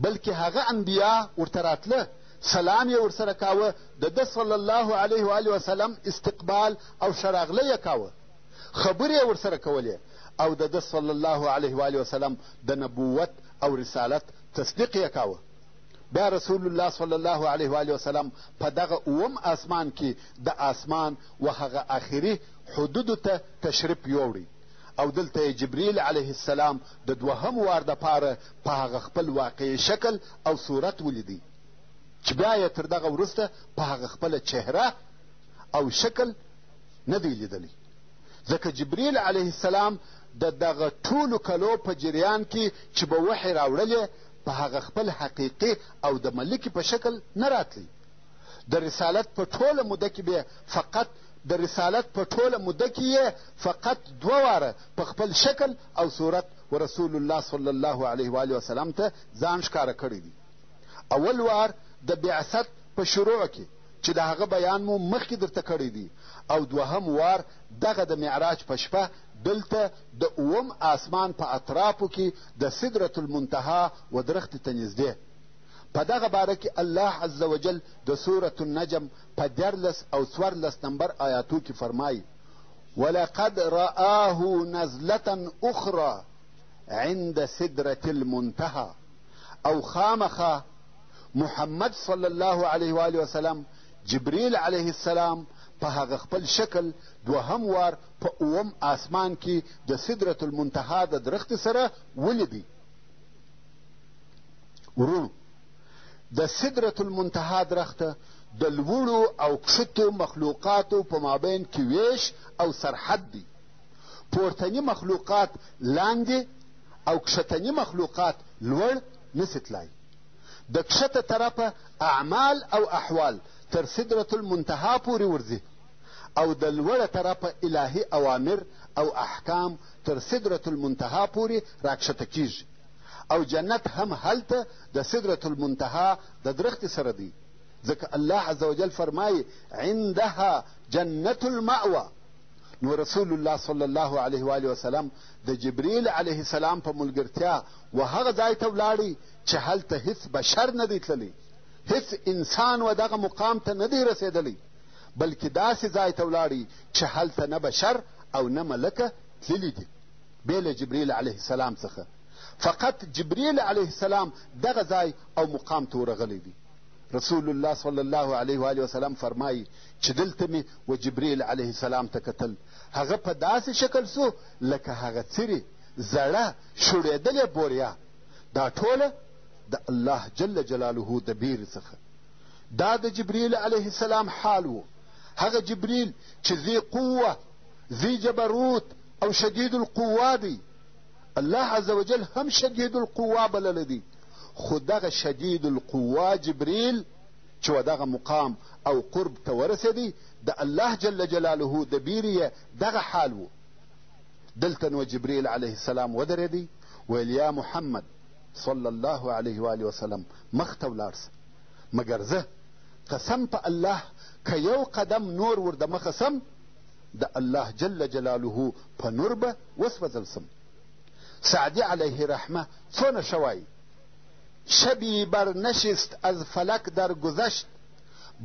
بلکې هغه انبیا ورته راتله، سلام یې ورسره کاوه، د ده صلی الله علیه و آله وسلم استقبال او شراغله یې کاوه، خبرې یې ورسره کولې او د ده صلی الله علیه و آله وسلم د نبوت او رسالت تصدیق یې کاوه. بیا رسول الله صلی الله علیه و آله وسلم په دغه اوم آسمان کې د آسمان و هغه آخري حدودو ته تشریف یوړی او دلته یې جبریل علیه السلام د دوهم وار دپاره په هغه خپل واقعي شکل او صورت ولیدی چې بیا یې تر دغه وروسته په هغه خپله چهره او شکل نه دی لیدلی، ځکه جبریل علیه السلام د دغه ټولو کلو په جریان کې چې به وحی راوړلې په هغه خپل حقیقي او د ملکې په شکل نه راتلی. د رسالت په ټوله موده کې به فقط د رسالت په ټوله موده کې یې فقط 2 واره په خپل شکل او صورت و رسول الله صلی الله علیه و آله وسلم ته ځان ښکاره کړی دی. اول وار د بعثت په شروع کې چې د هغه بیان مو مخکې درته کړی دی او دوهم وار دغه د معراج په شپه دلته د اوم آسمان په اطرافو کې د سدرة المنتهی و درختې ته نږدې. په دغه باره کې الله عز وجل د سورة النجم په 14 او 14 نمبر آیاتو کې فرمایي ولقد رآه نزلة اخرى عند سدرة المنتهى. او خامخا محمد صلی الله علیه و آله وسلم جبریل علیه السلام په هغه خپل شکل دوهم وار په اوم آسمان کې د سدرة المنتهی د درختې سره ولیدی. ورونو د سدرة المنتهی درخته د لوړو او کښتو مخلوقاتو په مابین کې ویش او سرحد دی. پورتنی مخلوقات لاندې او کښتني مخلوقات لوړ نسي تلای. د کښته طرفه اعمال او احوال تر سدرة المنتهى پورې ورځي او د لوړه طرفه الهي اوامر او احکام تر سدرة المنتهى پورې راکښته کیږي. او جنت هم هلته د سدرة المنتهى د درختې سره دی، ځکه الله عز وجل فرمایي عندها جنت المأوى. نو رسول الله صلی الله علیه و آله وسلم د جبریل علیه السلام په ملګرتیا و هغه ځای ته ولاړی چې هلته هیڅ بشر نه دی تللی، هیڅ انسان و دغه مقام ته نه دی رسېدلی، بلکې داسې ځای ته ولاړی چې هلته نه بشر او نه ملکه تللی دي بې له جبریل علیه السلام څخه. فقط جبریل علیه السلام دغه ځای او مقام ته ورغلی دی. رسول الله صلی الله علیه و آله وسلم فرمایي چې دلته مې و جبریل علیه السلام ته کتل، هغه په داسې شکل سو لکه هغه څیرې زړه شوړېدلې بوریا. دا ټوله د الله جل جلاله د بیر څخه. دا د جبریل علیه السلام حال و، هغه جبریل چې ذی قوه، ذی جبروت او شدید القوه دی. الله عز وجل هم شدید القوه بللی دی، خو دغه شدید القوه جبریل چې و دغه مقام او قرب ته ورسېدی، د الله جل جلاله د بیر یې دغه حال و. دلته نو جبریل علیه السلام ودرېدی، ویل یا محمد صلی الله علیه و آله وسلم مخ ته ولاړ سه، مګر زه قسم په الله که یو قدم نور ور د مخه سم، د الله جل جلاله په نور به وسوځل سم. سعدی علیه رحمه څونه شوی شبی بر نشست از فلک در گذشت،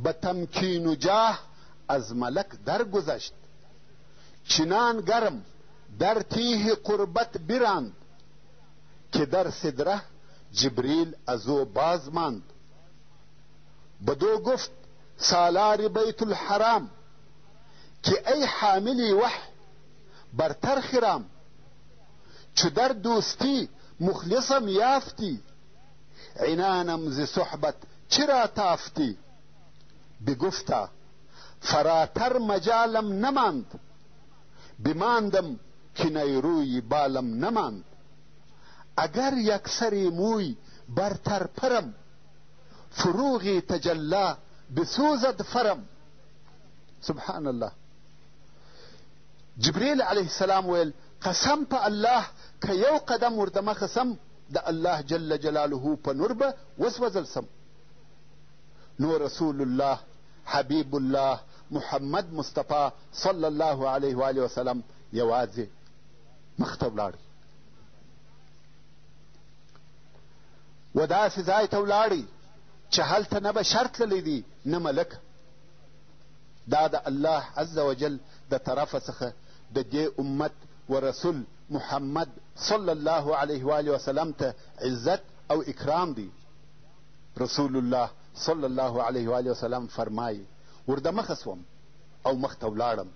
به تمکین و جاه از ملک در گذشت. چنان گرم در تیه قربت براند، که در صدره جبریل از او باز ماند. بدو گفت سالار بیت الحرام، که ای حاملی وحی برتر خرام. چو در دوستی مخلصم یافتی، عنانم ز صحبت چرا تافتی. بگفتا فراتر مجالم نماند، بماندم که نیروی بالم نماند. اگر یک سری موی برتر پرم، فروغی تجلا بسوزد فرم. سبحان الله. جبریل علیه السلام ویل قسم په الله که یو قدم ورته مخه سم، د الله جل جلاله په نور به وسوځل سم. نو رسول الله حبیب الله محمد مصطفی صلی الله علیه و آله وسلم یوازې مخ ته ولاړی، و داسې ځای ته ولاړی چې هلته نه بشر تللی دی نه ملک. دا د الله عز وجل د طرفه څخه د دې امت و رسول محمد صلی الله علیه و آله وسلم ته عزت او اکرام دی. رسول الله صلی الله علیه و آله وسلم فرمایي ور د مخه سوم او مخ ته ولاړم،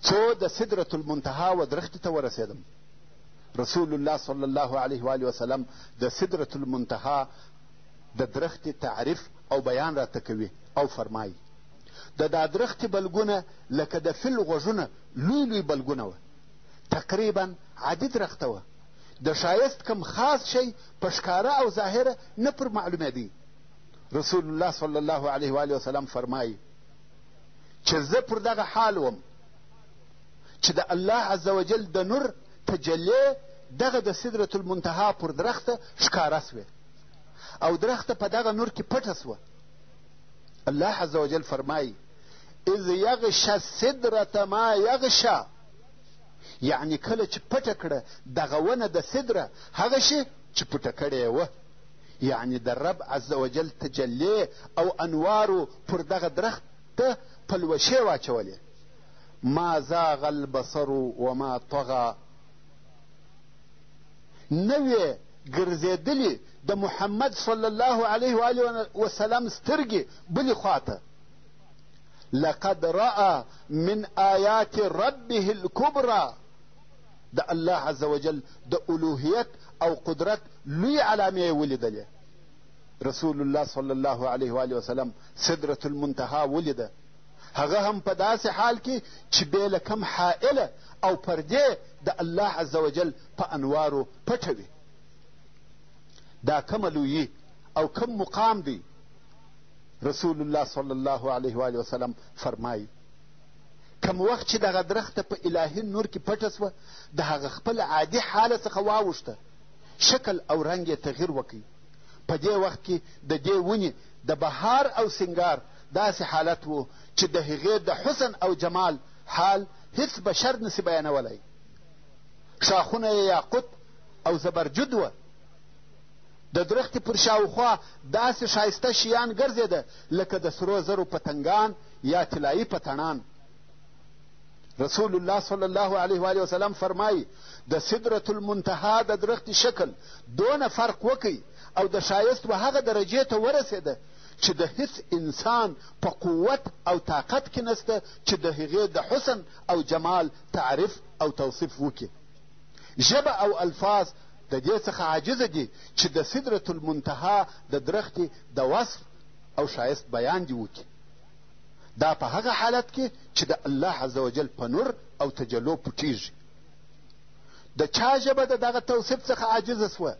څو د سدرة المنتهى و درختې ته ورسېدم. رسول الله صلی الله علیه و آله وسلم د سدرة المنتهى د درختې تعریف او بیان راته کوي او فرمایي د دا درختې بلګونه لکه د فیل غوږونه لوی لوی بلګونه وه، تقریبا عادي درخته وه. د ښایست کم خاص شی په ښکاره او ظاهره نه پر معلومېدی. رسول الله صلی الله علیه و آله وسلم فرمایي چې زه پر دغه حال وم چې د الله عز وجل د نور تجلی دغه د سدرة المنتهى پر درخته ښکاره سوې او درخته په دغه نور کې پټه سوه. الله عز وجل فرمایي اذ یغشى السدرة ما یغشى، یعنی کله چې پټه کړه دغه ونه د سدره هغه شی چې پټه کړې وه، یعنی د رب عز وجل تجلی او انوارو پر دغه درخت ته پلوشې واچولې. ما زاغ البصر وما طغى، نوې ګرځېدلې د محمد صلی الله علیه و آله وسلم سترګې بلې خواته. لقد رأى من آیات ربه الکبرى، د الله عز وجل د الوهیت او قدرت لوی علامې یې ولیدلې. رسول الله صلی الله علیه و آله وسلم سدرة المنتهى ولیده، هغه هم په داسې حال کې چې بې له کم حائله او پردې د الله عز وجل په انوارو پټه وي. دا کمه لویي او کم مقام دی. رسول الله صلی الله علیه و وسلم فرمایي کم وخت چې دغه درخته په الهي نور کې پټه سوه د هغه خپل عادي حاله څخه واوښته، شکل او رنګ یې تغییر وکړي. په دې وخت کې د دې ونې د بهار او سنگار داسې حالت و چې د هغې د حسن او جمال حال هیڅ بشر نسي بیانولی. شاخونه یې یاقوت او زبرجد وه. د درختې پر شاوخوا داسې ښایسته شیان ګرځېده لکه د سرو زرو پتنګان یا طلایي پتڼان. رسول الله صلی الله علیه و وسلم فرمایي د سدرة المنتهی د درختې شکل دونه فرق وکړي او د ښایست و هغه درجې ته ورسېده چې د هیڅ انسان په قوت او طاقت کې نسته چې د هغې د حسن او جمال تعریف او توصیف وکړي. ژبه او الفاظ د دې څخه عاجزه دي چې د سدرة المنتهی د درختې د وصف او ښایست بیان دي وکړي. دا په هغه حالت کې چې د الله عز وجل په نور او تجلو پټیږي. د چا ژبه د دغه توصیف څخه عاجزه سوه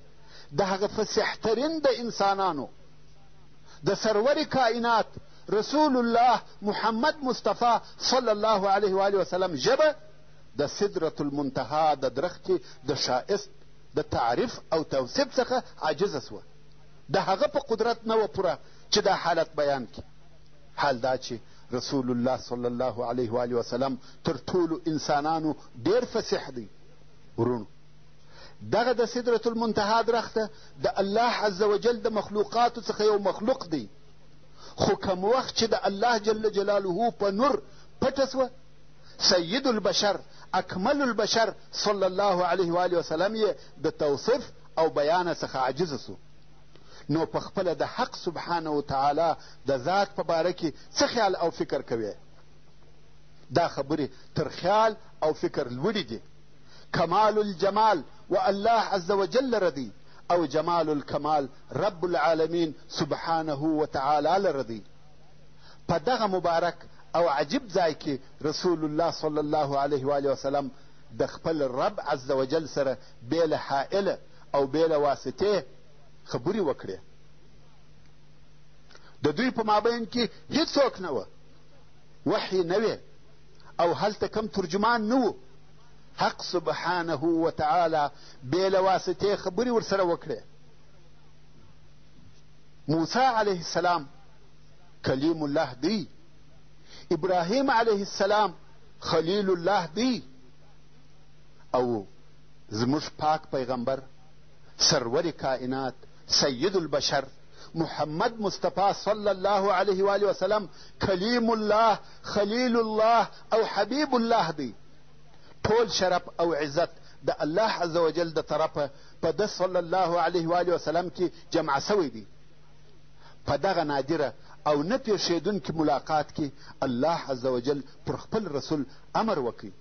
د هغه فصیحترین د انسانانو د سرور کائنات رسول الله محمد مصطفی صلی الله علیه و وسلم ژبه د سدرة المنتهی د درختې د ښایست د تعریف او توصیف څخه عاجزه سوه. د هغه په قدرت نه وه پوره چې دا حالت بیان کړي. حال دا چې رسول الله صلی الله علیه و وسلم تر ټولو انسانانو ډېر فصیح دی. ورونو دغه د سدرة المنتهی درخته د الله عز وجل د مخلوقاتو څخه یو مخلوق دی، خو کم وخت چې د الله جل جلاله په نور پټه سوه سید البشر اکمل البشر صلی الله علیه و وسلم یې د توصیف او بیانه څخه عاجزه سو. نو په خپله د حق سبحانه وتعالی د ذات په باره کې څه خیال او فکر کوي؟ دا خبرې تر خیال او فکر لوړې دي. کمال الجمال و الله عز وجل لردی او جمال الکمال رب العالمین سبحانه وتعالی لردی. په دغه مبارک او عجیب ځای کې رسول الله صلی الله علیه و وسلم د خپل رب عز وجل سره بې له حائله او بې له واسطې خبرې وکړې. د دوی په مابین کې هیڅوک نه وه، وحی نه وې او هلته کم ترجمان نه و. حق سبحانه وتعالی بې له واسطې خبرې ورسره وکړې. موسی علیه السلام کلیم الله دی، ابراهیم علیه السلام خلیل الله دی، او زموږ پاک پیغمبر سرور کائنات سید البشر محمد مصطفی صلی الله علیه و وسلم کلیم الله خلیل الله او حبیب الله دی. ټول شرف او عزت د الله عز وجل د طرفه په ده صلی الله علیه و وسلم کې جمع سوی دی. په دغه نادره او نه پیښېدونکي ملاقات کې الله عز وجل پر خپل رسول امر وکړي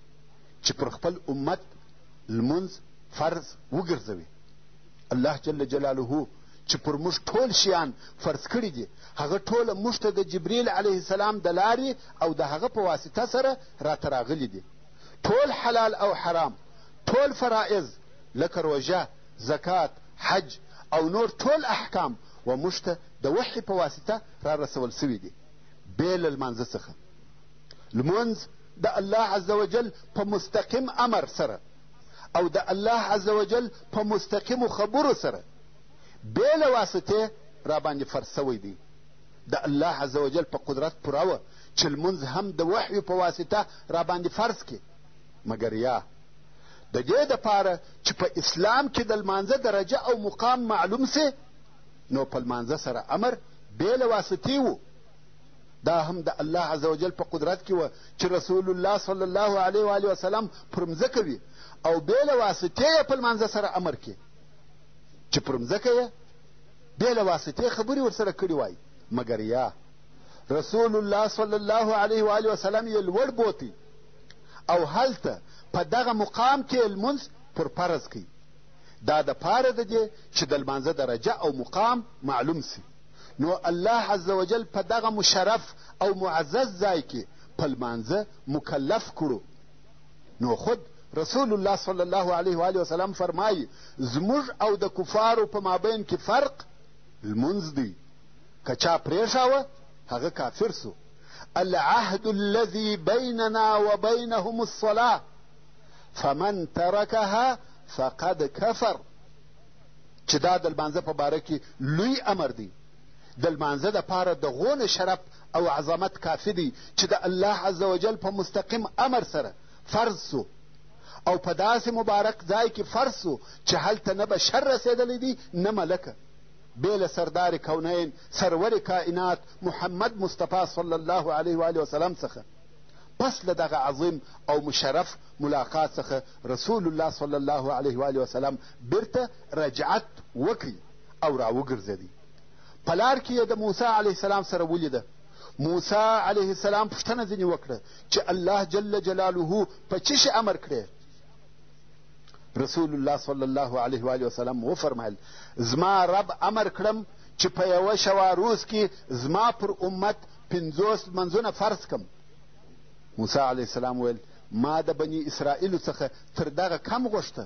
چې پر خپل امت لمونځ فرض وګرځوي. الله جل جلاله چې پر موږ ټول شیان فرض کړي دي هغه ټوله موږ ته د جبریل علیه السلام د لارې او د هغه په واسطه سره راته راغلي دي. ټول حلال او حرام، ټول فرائض لکه روژه، زکات، حج او نور ټول احکام و موږ ته د وحي په واسطه را رسول سوي دي بې له لمانځه څخه. لمونځ د الله عز وجل په مستقیم امر سره او د الله عز وجل په مستقیمو خبرو سره بې له واسطې را باندې فرض سوی دی. د الله عز وجل په قدرت پوره وه چې لمونځ هم د وحیو په واسطه را باندې فرض کړي. مګر یا د دې دپاره چې په اسلام کې د لمانځه درجه او مقام معلوم سي نو په لمانځه سره امر بې له واسطې و. دا هم د الله عز وجل په قدرت کې وه چې رسول الله صلی الله علیه و وسلم پر مځکه وي او بې له واسطې یې په لمانځه سره امر کړي چې پر مځکه یې بې له واسطې خبرې ورسره کړي وای. مګر یا رسول الله صلی الله علیه و وسلم یې لوړ بوتی او هلته په دغه مقام کې لمونځ پر فرض کوي. دا د پاره د دې چې د لمانځه درجه او مقام معلوم سي. نو الله عز وجل په دغه مشرف او معزز ځای کې په لمانځه مکلف کړو. نو خود رسول الله صلی الله علیه و وسلم فرمایي زموږ او د کفارو په مابین کې فرق لمونځ دی. که چا پرېښاوه هغه کافر سو. العهد الذي بيننا وبينهم الصلاة فمن تركها فقد كفر. چې دا د لمانځه په باره کې لوی امر دی. د لمانځه دپاره دغونه شرف او عظمت کافي دی چې د الله عز وجل په مستقیم امر سره فرض سو او په داسې مبارک ځای کې فرض سو چې هلته نه به شر رسېدلی دی نه ملکه بې له سردار کونین سرور کائنات محمد مصطفی صلی الله علیه و وسلم څخه. پس له دغه عظیم او مشرف ملاقات څخه رسول الله صلی الله علیه و وسلم بیرته رجعت وکړي او راوګرځېدی. په لار کې یې د موسی علیه السلام سره ولیده. موسی علیه السلام پوښتنه ځینې وکړه چې الله جل جلاله په څه شي امر کړی. رسول الله صلی الله علیه و وسلم وفرمایل زما رب امر کړم چې په یوه شوه روز کې زما پر امت 50 لمنځونه فرض کړم. موسی علیه السلام ویل ما د بني اسرائیلو څخه تر دغه کم غوښته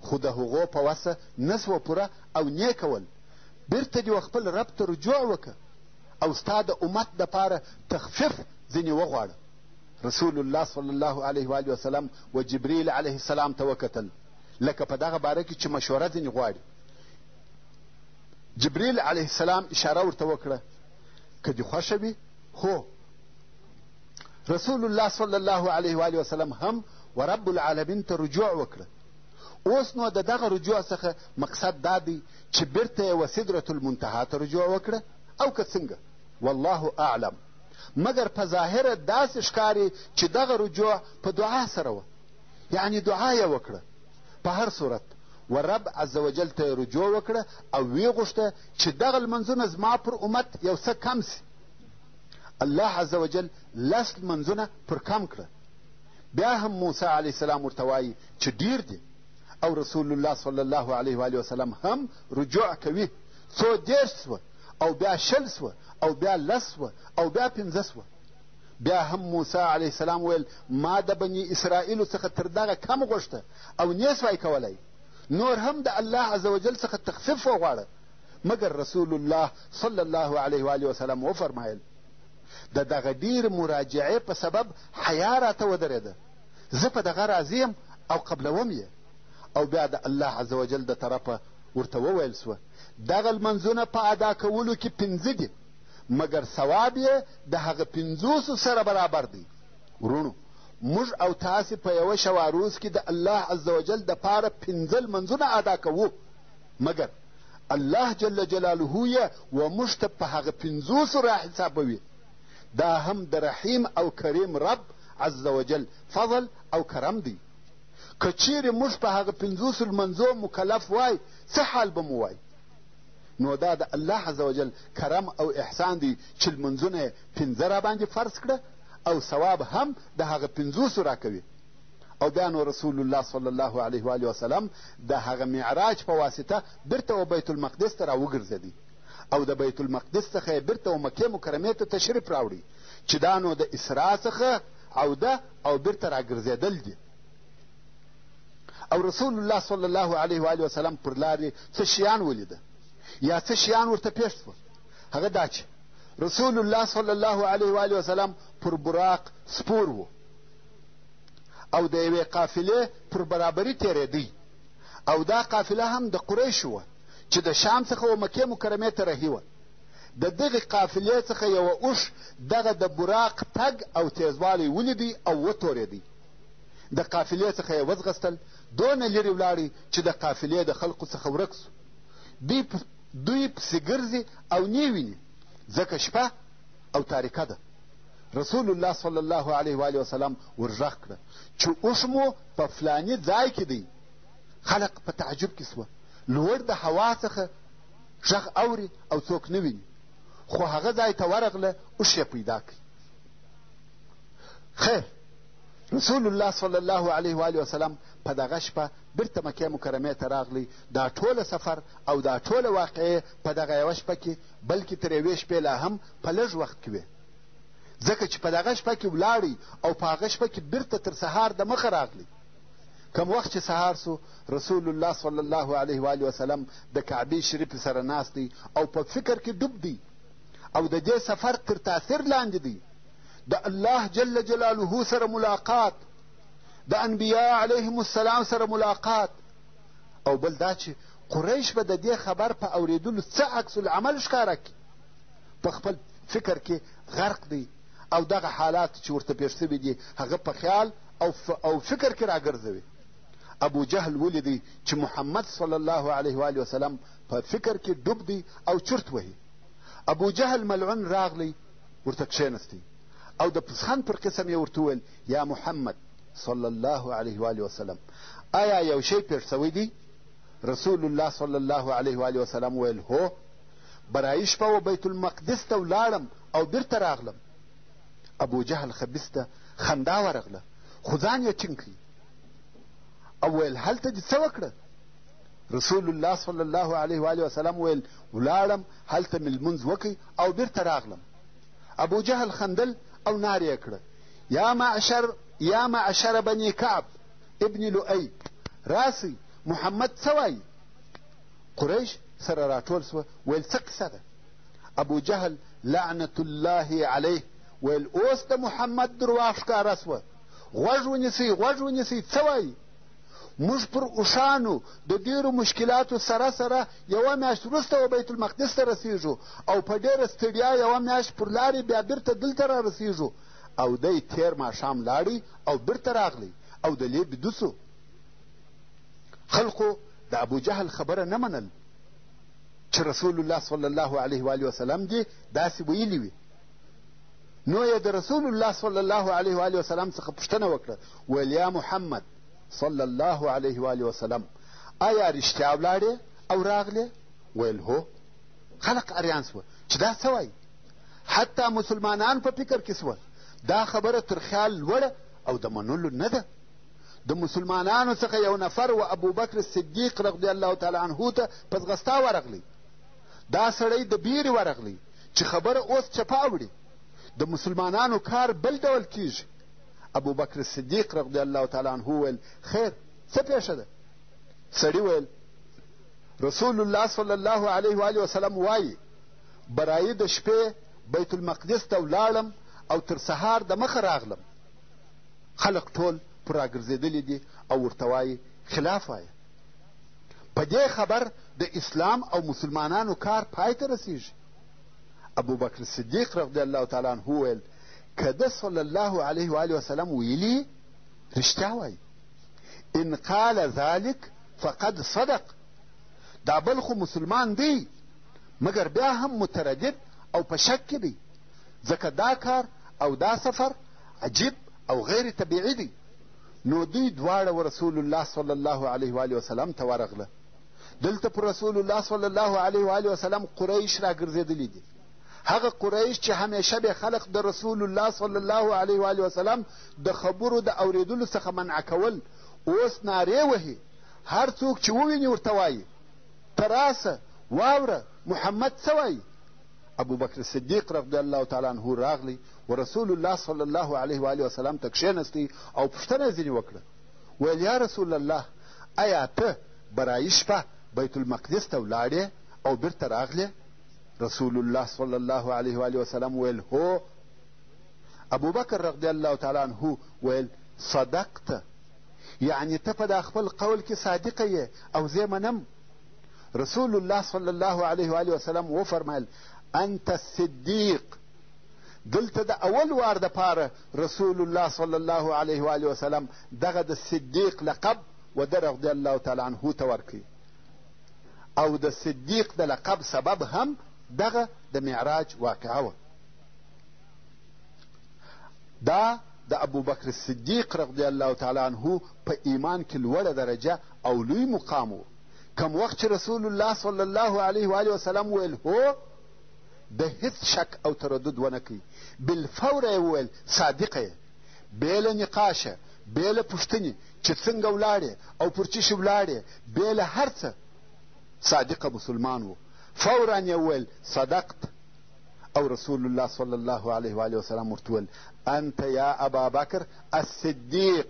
خو د هغو په وسه نه سوه پوره او نه کول. بیرته دې خپل رب ته رجوع وکړه او ستا د امت دپاره تخفیف ځینې وغواړه. رسول الله صلی الله علیه و وسلم و جبریل علیه السلام ته وکتل لکه په دغه باره کې چې مشوره ځینې غواړي. جبریل علیه السلام اشاره ورته وکړه که دې خوښه وي هو. رسول الله صلی الله علیه و وسلم هم و رب العالمین ته رجوع وکړه. اوس نو د دغه رجوع څخه مقصد دا دی چې بیرته یې و سدرة المنتهی ته رجوع وکړه او که څنګه والله اعلم. مګر په ظاهره داسې ښکاري چې دغه رجوع په دعا سره وه، یعنې دعا یې وکړه. په هر صورت و رب عز وجل ته یې رجوع وکړه او ویې غوښته چې دغه لمنځونه زما پر امت یو څه کم سي. الله عز وجل 10 لمنځونه پر کم کړه. بیا هم موسی علیه السلام ورته وایي چې ډیر دي او رسول الله صلی الله علیه و وسلم هم رجوع کوي. څو 10 سوه او بیا 20 سوه او بیا 10 سوه او بیا 15 سوه. بیا هم موسی علیه السلام ویل ما د بني اسرائیلو څخه تر دغه کم غوښته او نه سوای کولی. نور هم د الله عز وجل څخه تخفیف وغواړه. مګر رسول الله صلی الله علیه و وسلم وفرمایل د دغه ډیر مراجعې په سبب حیا راته ودرېده. زه په دغه راضي یم او قبلوم یې. او بیا د الله عز وجل د طرفه ورته وویل سوه دغه لمنځونه په ادا کولو کې 15 دي مګر ثواب یې د هغه 50 سره برابر دی. ورونو موږ او تاسې په یوه شوه روز کې د الله عز وجل دپاره 15 لمنځونه ادا کوو مګر الله جل جلاله یې و موږ ته په هغه 50 را حسابوي. دا هم د رحیم او کریم رب عز وجل فضل او کرم دی. که چیرې موږ په هغه 50 لمنځو مکلف وای څه حال به مو وای؟ نو دا د الله عز وجل کرم او احسان دی چې لمنځونه یې 15 را باندې فرض کړه او ثواب هم د هغه 50 را کوي. او بیا نو رسول الله صلی الله علیه و وسلم د هغه معراج په واسطه بیرته و بیت المقدس ته راوګرځېدی او د بیت المقدس څخه یې بیرته و مکې مکرمې ته تشریف راوړي چې دا نو د اسرا څخه عوده او بیرته راګرځېدل دي. او رسول الله صلی الله علیه و وسلم پر لارې څه شیان ولیده یا څه شیان ورته پیښ سوه. هغه دا چې رسول الله صلی الله علیه و وسلم پر براق سپور و او د یوې قافلې پر برابري تېرېدی او دا قافله هم د قریشو وه چې د شام څخه و مکې مکرمې ته رهي وه. د دغې قافلې څخه یوه اوښ دغه د براق تګ او تیزوالی ولیدی او وتورېدی. د قافلې څخه یې وځغستل دونه لرې ولاړې چې د قافلې د خلقو څخه ورک سو. دوی پسې ګرځي او نه ویني ځکه شپه او تاریکه ده. رسول الله صلی الله علیه و وسلم ورغږ کړه چې اوښ مو په فلاني ځای کې دی. خلق په تعجب کې سوه. لوړ د هوا څخه غږ اوري او څوک نه ویني خو هغه ځای ته ورغله اوښ یې پیدا کړي. خیر رسول الله صلی الله علیه و وسلم په دغه شپه بیرته مکې مکرمې ته راغلی. دا ټوله سفر او دا ټوله واقعې په دغه یوه شپه کې بلکې تر یوې شپې لا هم په لږ وخت کې وې. ځکه چې په دغه شپه کې ولاړی او په هغه شپه کې بیرته تر سهار د مخه راغلی. کم وخت چې سهار سو رسول الله صلی الله علیه و وسلم د کعبې شریفې سره ناست دی او په فکر کې ډوب دی او د دې سفر تر تاثیر لاندې دی. د الله جل جلاله سره ملاقات، د انبیا علیهم السلام سره ملاقات، او بل دا چې قریش به د دې خبر په اورېدلو څه عکس العمل ښکاره کړي. په خپل فکر کې غرق دی او دغه حالات چې ورته پېښ شوي دي هغه په خیال او فکر کې راګرځوي. ابو جهل ولیدی چې محمد صلی الله علیه و وسلم په فکر کې ډوب دی او چرت وهي. ابو جهل ملعون راغلی ورته کښېنستی او د پسخند پر قسم یې ورته وویل یا محمد صلی الله علیه و وسلم آیا یو شی پېښ شوی دی؟ رسول الله صلی الله علیه و وسلم ویل هو، برایي شپه و بیت المقدس ته ولاړم او بیرته راغلم. ابو جهل خبیث ته خندا ورغله خو ځان یې ټینګ کړي او ویل هلته دې څه وکړه؟ رسول الله صلی الله علیه و وسلم ویل ولاړم هلته مې لمونځ وکړ او بیرته راغلم. ابو جهل خندل او نارې یې کړه یا معشر بني کعب ابن لؤی، راسئ محمد څه وایي؟ قریش سره راټول سوه ویل څه قصه ده؟ ابو جهل لعنت الله علیه ویل اوس د محمد درواغ ښکاره سوه، غوږ ونیسئ څه وایي؟ موږ پر اوښانو د ډېرو مشکلاتو سره یوه میاشت وروسته و بیت المقدس ته رسېږو او په ډېره ستړیا یوه میاشت پر لارې بیا بیرته دلته را رسېږو. او دی تېر ماښام لاړی او بیرته راغلی او د لې بیده سو. خلقو د ابو جهل خبره نه منل چې رسول الله صلی الله علیه و وسلم دې داسې ویلي وي. نو یې د رسول الله صلی الله علیه و وسلم څخه پوښتنه وکړه ویل یا محمد صلی الله علیه و وسلم آیا رښتیا ولاړې او راغلې؟ ویل هو. خلق اریان سوه چې دا څه وایي؟ حتی مسلمانان په فکر کې سوه دا خبره تر خیال لوړه او د منلو نه ده. د مسلمانانو څخه یو نفر و ابوبکر صدیق رضی الله تعالی عنه ته په ځغستا ورغلی. دا سړی د بیرې ورغلی چې خبره اوس چپه اوړي، د مسلمانانو کار بل ډول کیږي. ابوبکر صدیق رضی الله تعالی عنه ویل خیر څه پېښه ده؟ سړي ویل رسول الله صلی الله علیه و وسلم وایي برایي د شپې بیت المقدس ته ولاړم او تر سهار د مخه راغلم. خلق ټول پر راګرځېدلي دي او ورته وایي خلاف وایه. په دې خبر د اسلام او مسلمانانو کار پای ته رسېږي. ابوبکر صدیق رضی الله تعالی عنه ویل که ده صلی الله علیه و وسلم ویلي رښتیا وایي. ان قال ذلک فقد صدق. دا بل خو مسلمان دی مګر بیا هم متردد او په شک کې دی، ځکه دا کار او دا سفر عجیب او غیر طبیعي دی. نو دوی دواړه و رسول الله صلی الله علیه و وسلم ته ورغله. دلته پر رسول الله صلی الله علیه و وسلم قریش راګرځېدلي دي. هغه قریش چې همیشه به خلق د رسول الله صلی الله علیه و وسلم د خبرو د اورېدلو څخه منع کول، اوس نارې وهي. هر څوک چې وویني ورته وایي ته راسه واوره محمد څه وایي. ابوبکر صدیق رضی الله تعالی عنه راغلی و رسول الله صلی الله علیه و وسلم ته کښېنستی او پوښتنه ځینې وکړه. ویل یا رسول الله آیا ته برایي شپه بیت المقدس ته ولاړې او بیرته راغلې؟ رسول الله صلی الله علیه و وسلم ویل هو. ابوبکر رضی الله تعالی عنه ویل صدقت، یعنی ته په دا خپل قول کې صادقه یې او زه منم. رسول الله صلی الله علیه و وسلم وفرمایل انت الصدیق. دلته د اول وار دپاره رسول الله صلی الله علیه و وسلم دغه د صدیق لقب و ده رضی الله تعالی عنه ته ورکوي، او د صدیق د لقب سبب هم دغه د معراج واقعه وه. دا د ابوبکر صدیق رضی الله تعالی عنه په ایمان کې لوړه درجه او لوی مقام و. کم وخت چې رسول الله صلی الله علیه و وسلم ویل هو، د هیڅ شک او تردد ونه کوي، بالفوره یې وویل صادقه یې، بې له نقاشه، بې له پوښتنې چې څنګه ولاړې او پر چی شي ولاړې، بې له هر څه صادقه مسلمان و. فورا یې وویل صدقت. او رسول الله صلی الله علیه و آله وسلم ورته وویل انت یا ابا بکر الصدیق.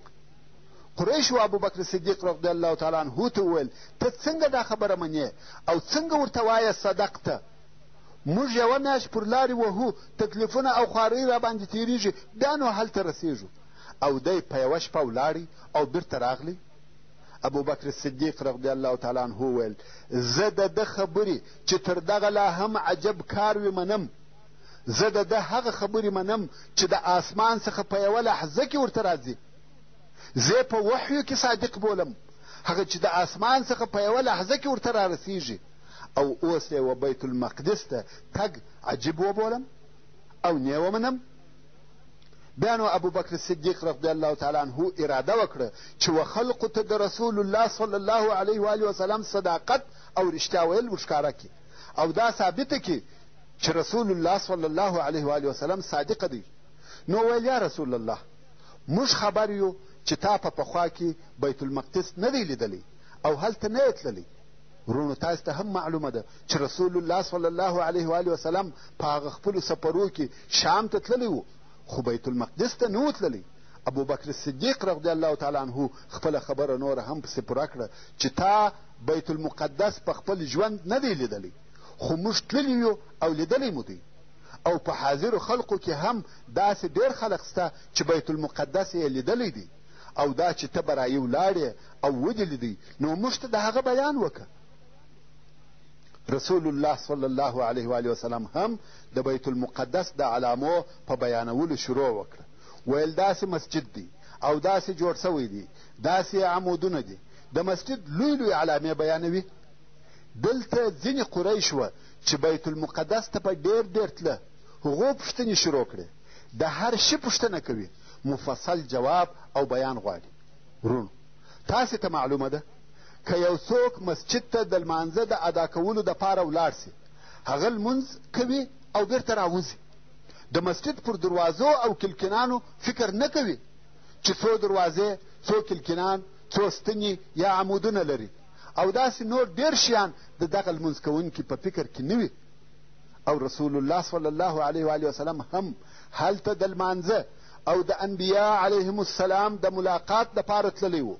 قریش و ابوبکر صدیق رضی الله تعالی عنه ته وویل ته څنګه دا خبره منې او څنګه ورته وایې صدقته؟ موږ یوه میاشت پر لارې وهو، تکلیفونه او خوارۍ را باندې تېرېږي، بیا نو هلته رسېږو. او دی په یوه شپه ولاړی او بیرته راغلی. ابوبکر صدیق رضی الله تعالی عنه وویل زه د ده خبرې چې تر دغه لا هم عجب کار وي منم. زه د ده هغه خبرې منم چې د آسمان څخه په یوه لحظه کې ورته راځي. زه په وحیو کې صادق بولم، هغه چې د آسمان څخه په یوه لحظه کې ورته را رسېږي. او اوس یې و بیت المقدس ته تګ عجیب وبولم او نه ومنم. بیا نو ابوبکر صدیق رضی الله تعالی عنه اراده وکړه چې و خلقو ته د رسول الله صلی الله علیه و آله وسلم صداقت او رښتیا ویل ورښکاره کړي او دا ثابته کړي چې رسول الله صلی الله علیه و آله وسلم صادق دی. نو ویل یا رسول الله موږ خبر یو چې تا په پخوا کې بیت المقدس نه دی لیدلی او هلته نه یې تللی. ورونو تاسو ته هم معلومه ده چې رسول الله صلی الله علیه و آله وسلم په هغه خپلو سفرو کې شام ته تللی و خو بیت المقدس ته نه و تللی. ابوبکر صدیق رضی الله تعالی عنه خپله خبره نوره هم پسې پوره کړه چې تا بیت المقدس په خپل ژوند نه دی لیدلی خو موږ تللی یو او لیدلی مو دی. او په حاضرو خلقو کې هم داسې ډېر خلق شته چې بیت المقدس یې لیدلی دی او دا چې ته به رایې ولاړې او ودې لیدی نو موږ ته د هغه بیان وکړه. رسول الله صلی الله علیه و آله وسلم هم د بیت المقدس د علامو په بیانولو شروع وکړه. ویل داسې مسجد دی او داسې جوړ سوی دی، داسې عمودونه دي، د مسجد لوی لوی علامې بیانوي. دلته ځینې قریش وه چې بیت المقدس ته به ډېر تله، هغو پوښتنې شروع کړې، د هر شي پوښتنه کوي، مفصل جواب او بیان غواړي. ورونو تاسې ته معلومه ده که یو څوک مسجد ته د لمانځه د ادا کولو دپاره ولاړ سي، هغه لمونځ کوي او بیرته راوځي. د مسجد پر دروازو او کلکینانو فکر نه کوي چې څو دروازې، څو کلکینان، څو ستنې یا عمودونه لري او داسې نور ډېر شیان د دغه لمونځ کوونکي په فکر کې نه وي. او رسول الله صلی الله علیه و آله وسلم هم هلته د لمانځه او د انبیا علیهم السلام د ملاقات دپاره تللی و.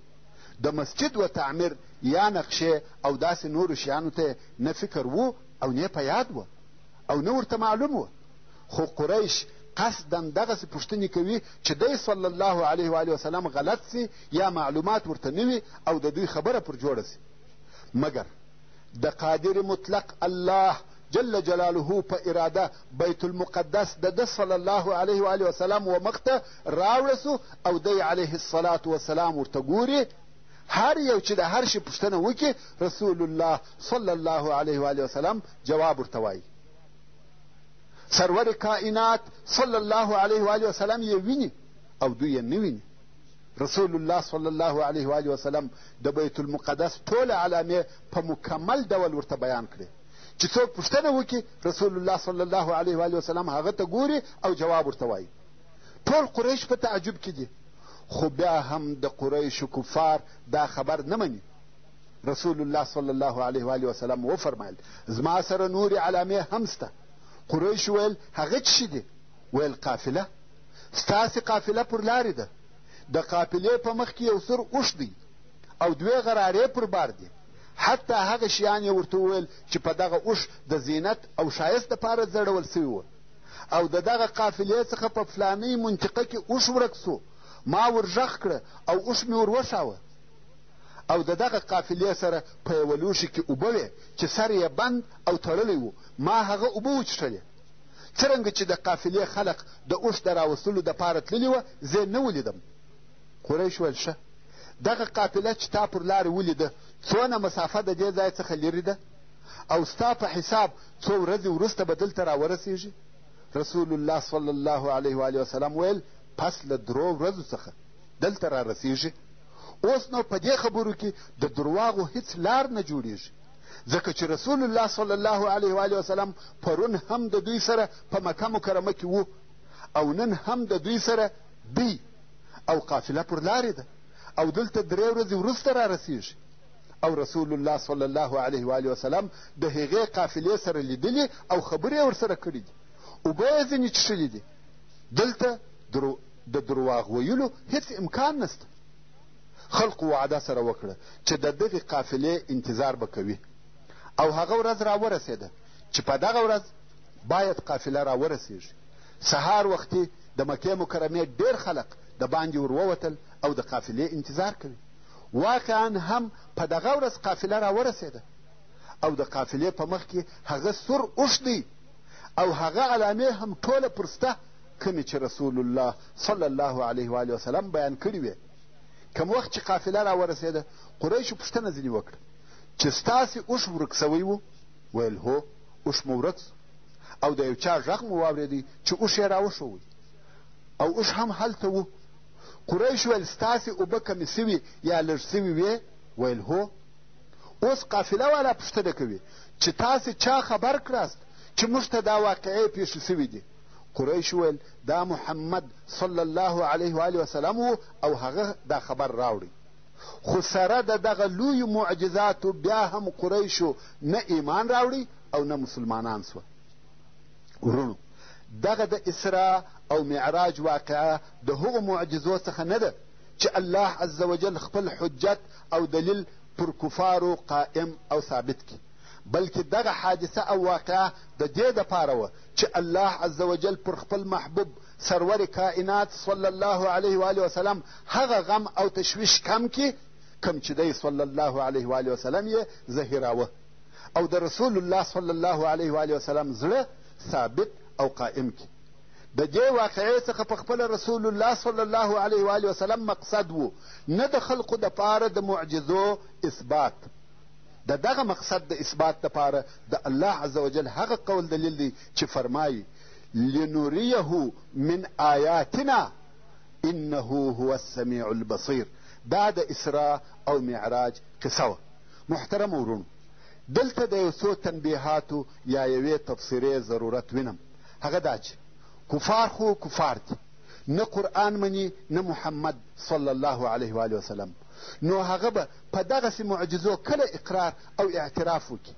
د مسجد و تعمیر یا نقشې او داسې نورو شیانو ته نه فکر و او نه په یاد و او نه ورته معلوم و. خو قریش قصدا دغسې پوښتنې کوي چې دی صلی الله علیه و آله وسلم غلط سي یا معلومات ورته نه وي او د دوی خبره پر جوړه سي. مګر د قادر مطلق الله جل جلاله په اراده بیت المقدس د ده صلی الله علیه و آله وسلم و مخته راوړسو او دی علیه الصلاة والسلام ورته ګوري. هر یو چې د هر شي پوښتنه وکړي رسول الله صلی الله علیه و آله وسلم جواب ورته وایي. سرور کائنات صلی الله علیه و آله وسلم یې ویني او دوی یې نه ویني. رسول الله صلی الله علیه و آله وسلم د بیت المقدس ټولې علامې په مکمل ډول ورته بیان کړې چې څوک پوښتنه وکړي رسول الله صلی الله علیه و آله وسلم هغه ته ګوري او جواب ورته وایي. ټول قریش په تعجب کې دي خو بیا هم د قریشو کفار دا خبر نه مني. رسول الله صلی الله علیه و آله وسلم وفرمایل زما سره نورې علامې هم سته. قریش ویل هغه څه شي دي؟ ویل قافله، ستاسې قافله پر لارې ده. د قافلې په مخ کې یو سور اوښ دی او دوې غرارې پر بار دي. حتی هغه شیان یې ورته وویل چې په دغه اوښ د زینت او ښایست دپاره ځړول سوي وه او د دغه قافلې څخه په فلانۍ منطقه کې اوښ ورک سو. ما ور غږ کړه او اوښ مې ور وښاوه او د دغه قافلې سره په یوه لوښي کې اوبه وې چې سر یې بند او تړلی و. ما هغه اوبه وڅښلې. څرنګه چې د قافلې خلق د اوښ د راوستلو دپاره تللي وه زه نه ولیدم. قریش ویل ښه دغه قافله چې تا پر لارې ولیده څونه مسافه د دې ځای څخه لرې ده او ستا په حساب څو ورځې وروسته به دلته راورسېږي؟ رسول الله صلی الله علیه و آله وسلم ویل پس له 3 ورځو څخه دلته را رسېږي. اوس نو په دې خبرو کې د درواغو هیڅ لار نه جوړېږي ځکه چې رسول الله صلی الله علیه و آله وسلم پرون هم د دوی سره په مکه مکرمه کې و او نن هم د دوی سره دی او قافله پر لارې ده او دلته 3 ورځې وروسته را رسېږي. او رسول الله صلی الله علیه و آله وسلم د هغې قافلې سره لیدلي او خبرې ورسره کړي دي. اوبه یې ځینې څښلي دي. دلته د درواغ ویلو هېڅ امکان نسته. خلقو وعده سره وکړه چې د دغې قافلې انتظار به کوي او هغه ورځ راورسېده چې په دغه ورځ باید قافله راورسېږي. سهار وختي د مکې مکرمې ډېر خلق د باندې ور ووتل او د قافلې انتظار کوي. واقعا هم په دغه ورځ قافله راورسېده او د قافلې په مخ کې هغه سور اوښ دی او هغه علامې هم ټوله پر سته کومې چې رسول الله صلی الله علیه و وسلم بیان کړي وې. کوم وخت چې قافله راورسېده قریشو پوښتنه ځینې وکړه چې ستاسې اوښ ورک سوی و؟ ویل هو، اوښ مو ورک او د یو چا غږ مو واورېدی چې اوښ یې راوښوی او اوښ هم هلته و. قریش ویل ستاسې اوبه کمې سوي یا لږ سوي وې؟ ویل هو. اوس قافله والا پوښتنه کوي چې تاسې چا خبر کړاست چې موږ ته دا واقعې پیښې سوي دي؟ قریش ویل دا محمد صلی الله علیه و وسلم و او هغه دا خبر راوړی. خو سره د دغه لویو معجزاتو بیا هم قریشو نه ایمان راوړي او نه مسلمانان سوه. ورونو، دغه د اسراء او معراج واقعه د هغو معجزو څخه نه ده چې الله عز وجل خپل حجت او دلیل پر کفارو قائم او ثابت کړي، بلکې دغه حادثه او واقعه د دې دپاره وه چې الله عز وجل پر خپل محبوب سرور کائنات صلی الله علیه و وسلم هغه غم او تشویش کم کړي کوم چې دی صلی الله علیه و وسلم یې ظاهراوه او د رسول الله صلی الله علیه و وسلم زړه ثابت او قائم کړي. د دې واقعې څخه په خپله رسول الله صلی الله علیه و وسلم مقصد و، نه د خلقو دپاره د معجزو اثبات. د دغه مقصد د اثبات دپاره د الله عز وجل هغه قول دلیل دی چې فرمایي لنریه من آیاتنا انه هو السمیع البصیر. دا د اسراء او معراج قصه وه. محترم ورونو، دلته د یو څو تنبیهاتو یا یوې تبصرې ضرورت وینم. هغه دا چې کفار خو کفار دي، نه قرآن مني نه محمد صلی الله علیه و وسلم، نو هغه به په دغسې معجزو کله اقرار او اعتراف وکړي.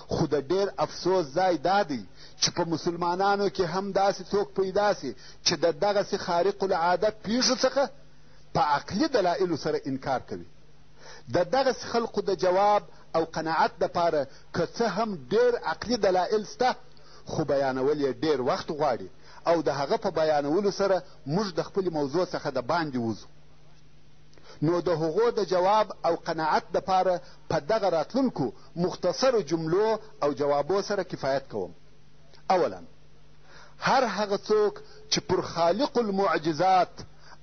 خو د ډېر افسوس ځای دا دی چې په مسلمانانو کې هم داسې څوک پیدا سي چې د دغسې خارق العاده پیښو څخه په عقلي دلایلو سره انکار کوي. د دغسې خلقو د جواب او قناعت دپاره که څه هم ډېر عقلي دلایل سته، خو بیانول یې ډېر وخت غواړي او د هغه په بیانولو سره موږ د خپلې موضوع څخه د باندې وځو. نو د هغو د جواب او قناعت دپاره په دغه راتلونکو مختصرو جملو او جوابو سره کفایت کوم. اولا، هر هغه څوک چې پر خالق المعجزات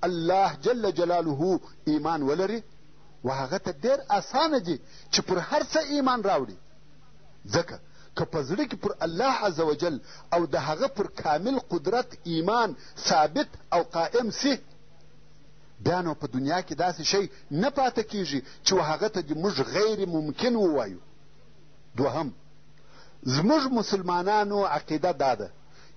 الله جل جلاله ایمان ولري، و هغه ته ډېر اسانه دي چې پر هر څه ایمان راوړي، ځکه که په زړه کې پر الله عز وجل او د هغه پر کامل قدرت ایمان ثابت او قائم سي، بیا نو په دنیا کې داسې شی نه پاته کیږي چې هغه ته دې موږ غیر ممکن ووایو. دوهم، زموږ مسلمانانو عقیده دا ده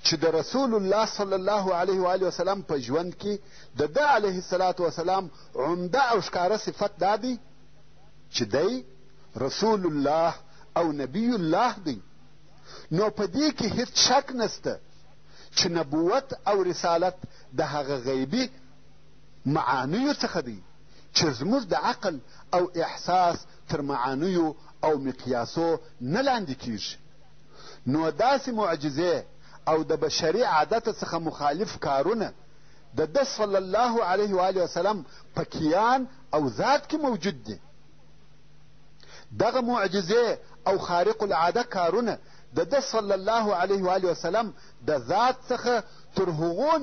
چې د رسول الله صلی الله علیه و وسلم په ژوند کې د ده علیه الصلاة وسلام عمده او ښکاره صفت دا دی چې دی رسول الله او نبی الله دی. نو په دې کې هیڅ شک نسته چې نبوت او رسالت د هغه غیبي معانیو څخه دی چې زموږ د عقل او احساس تر معانیو او مقیاسو نه لاندې کیږي. نو داسې معجزې او د بشري عادت څخه مخالف کارونه د ده صلی الله علیه و وسلم په کیان او ذات کې موجود دي. دغه معجزې او خارق العاده کارونه د ده صلی الله علیه و وسلم د ذات څخه تر هغو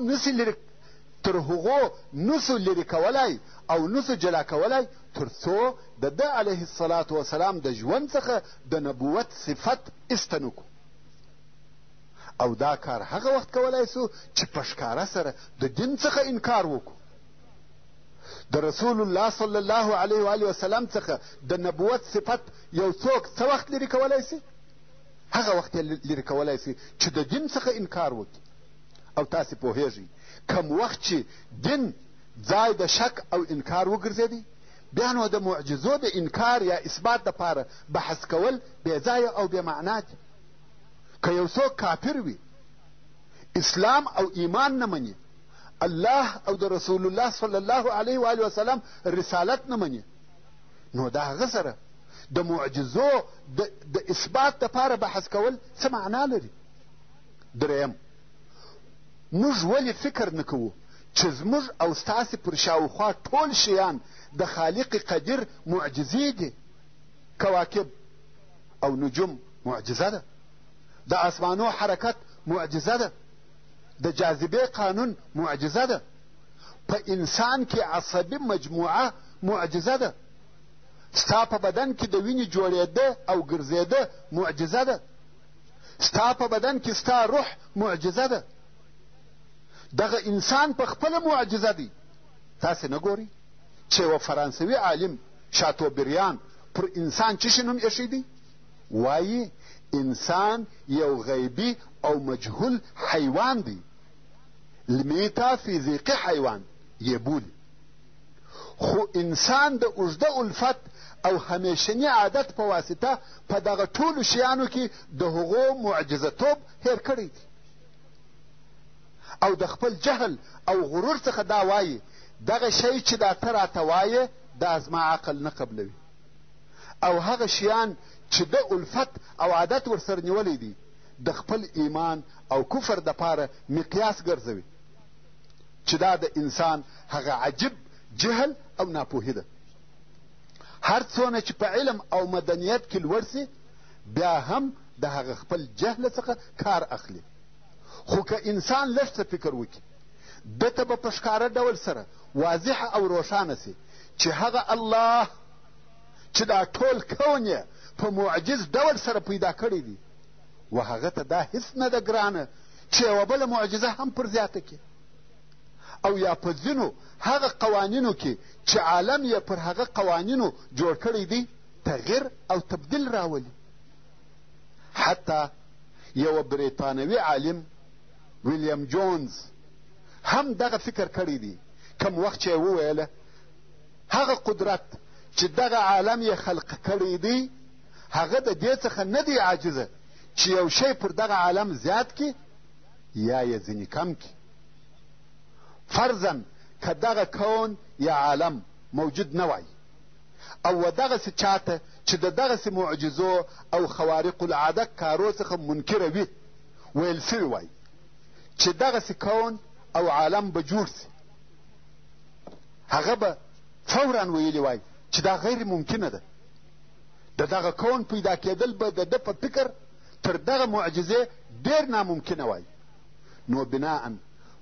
نسو لرې کولی او نسو جلا کولی تر څو د ده علیه الصلاة وسلام د ژوند څخه د نبوت صفت ایسته نه کړو. او دا کار هغه وخت کولی سو چې په ښکاره سره د دین څخه انکار وکړو. د رسول الله صلی الله علیه و وسلم څخه د نبوت صفت یو څوک څه وخت لرې کولی سي؟ هغه وخت یې لرې کولی سي چې د دین څخه انکار وکړي. او تاسې پوهیږئ کم وخت چې دین ځای د شک او انکار وګرځېدی، بیا نو د معجزو د انکار یا اثبات دپاره بحث کول بې ځایه او بې معنا دي. که یو څوک کافر وي اسلام او ایمان نه مني، الله او د رسول الله صلی الله علیه و آله وسلم رسالت نه مني، نو د هغه سره د معجزو د اثبات دپاره بحث کول څه معنا لري؟ دریم، موږ ولې فکر نه کوو چې زموږ او ستاسې پر شاوخوا ټول شیان د خالق قدیر معجزې دي؟ کواکب او نجوم معجزه ده، د اسمانو حرکت معجزه ده، د جاذبې قانون معجزه ده، په انسان کې عصبي مجموعه معجزه ده، ستا په بدن کې د وینې جوړېده او ګرځېده معجزه ده، ستا په بدن کې ستا روح معجزه ده. دغه انسان په خپله معجزه دی. تاسې نه ګورئ چې یوه فرانسوي عالم شاتوبریان پر انسان څه شي نوم ایښی دی؟ وایي انسان یو غیبي او مجهول حیوان دی، میتافیزیقي حیوان یې بولي. خو انسان د اوږده الفت او همیشني عادت په واسطه په دغه ټولو شیانو کې د هغو معجزهتوب هیر کړی دی، او د خپل جهل او غرور څخه دا وایي دغه شی چې دا ته راته وایې دا زما عقل نه قبلوي، او هغه شیان چې د الفت او عادت ورسره نیولی دی د خپل ایمان او کفر دپاره مقیاس ګرځوي، چې دا د انسان هغه عجیب جهل او ناپوهي ده. هر څونه چې په علم او مدنیت کې لوړ سي بیا هم د هغه خپل جهل څخه کار اخلي. خو که انسان لږ څه فکر وکړي ده ته به په ښکاره ډول سره واضحه او روښانه سي چې هغه الله چې دا ټول کون یې په معجز ډول سره پیدا کړی دی و هغه ته دا هیڅ نه ده ګرانه چې یوه بله معجزه هم پر زیاته کړي، او یا په ځینو هغه قوانینو کې چې عالم یې پر هغه قوانینو جوړ کړی دی تغییر او تبدیل راولي. حتی یوه بریتانوي عالم ویلیام جونز هم دغه فکر کړی دی، کم وخت چې یې وویله هغه قدرت چې دغه عالم یې خلق کړی دی هغه د دې څخه نه دی عاجزه چې یو شی پر دغه عالم زیات کړي یا یې ځینې کم کړي. فرضاً که دغه کون یا عالم موجود نه وای او و دغسې چاته چې د دغسې معجزو او خوارق العاده کارو څخه منکره وي ویل سوي وای چې دغسې کون او عالم به جوړ سي، هغه به فوراً ویلي وای چې دا غیر ممکنه ده. د دغه کون پیدا کېدل به د ده په فکر تر دغه معجزې ډېر ناممکنه وای. نو بناءً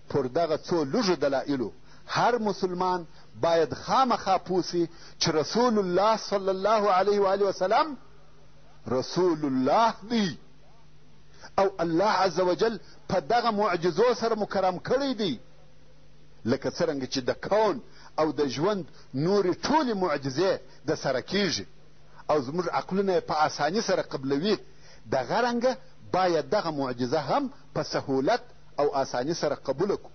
پر دغه څو لږو دلایلو هر مسلمان باید خامخا پوه سي چې رسول الله صلی الله علیه و آله وسلم رسول الله دی او الله عز وجل په دغه معجزو سره مکرم کړی دی، لکه څرنګه چې د کون او د ژوند نورې ټولې معجزې د سره کیږي او زموږ عقلونه یې په اساني سره قبلوي، دغه رنګه باید دغه معجزه هم په سهولت او آسانی سره قبوله کړو.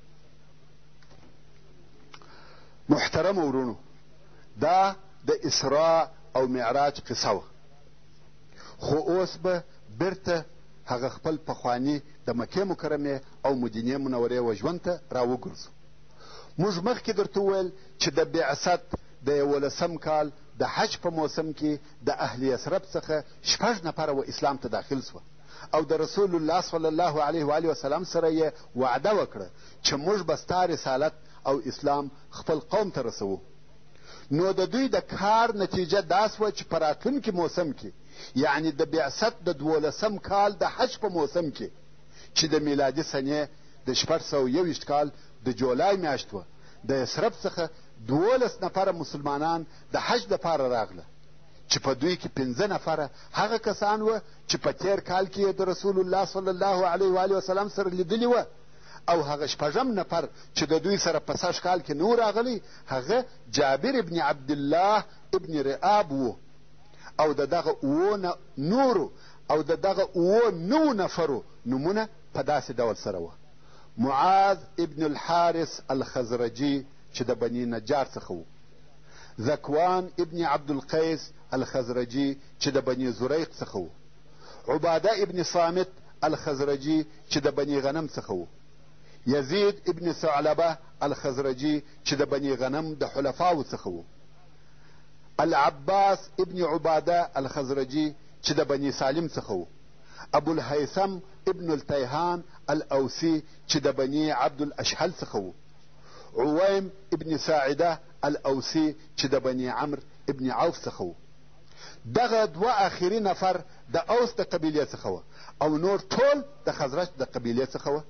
محترم ورونو، دا د اسراء او معراج قصه وه، خو اوس به بیرته هغه خپل پخواني د مکې مکرمې او مدینې منورې و ژوند ته راوګرځو. موږ مخکې درته وویل چې د بعثت د 11 کال د حج په موسم کې د اهل یثرب څخه 6 نفره و اسلام ته داخل سوه او د رسول الله صلی الله علیه و آله وسلم سره یې وعده وکړه چې موږ به ستا رسالت او اسلام خپل قوم ته رسوو. نو د دوی د کار نتیجه دا سوه چې په راتلونکي موسم کې یعنې د بعثت د 12 کال د حج په موسم کې چې د میلادي سنې د 621 کال د جولای میاشت وه د یثرب څخه 12 نفره مسلمانان د حج دپاره راغله چې په دوی کې 15 نفره هغه کسان وه چې په تیر کال کې د رسول الله صلی الله علیه و آله وسلم سره لیدلي وه او هغه 6 نفر چې د دوی سره په 6 کال کې نو راغلی هغه جابر ابن عبدالله ابن رئاب و او د دغه نورو او د دغه 9 نفرو نومونه په داسې ډول سره وه: معاذ ابن الحارث الخزرجي چې د بني نجار څخه و، ذکوان ابن عبدالقیس الخزرجي چې د بني زریق څخه و، عباده ابن صامت الخزرجي چې د بني غنم څخه و، یزید ابن ثعلبه الخزرجي چې د بني غنم د حلفاو څخه و، العباس ابن عباده الخزرجي چې د بني سالم څخه و، ابو الهيثم ابن التيهان الاوسي چې د بني عبد الاشهل څخه و، عويم ابن ساعده الاوسي چې د بني عمرو ابن عوف څخه و. دغه دوه آخري نفر د اوس د قبیلې څخه و او نور ټول د خزرج د قبیلې څخه و.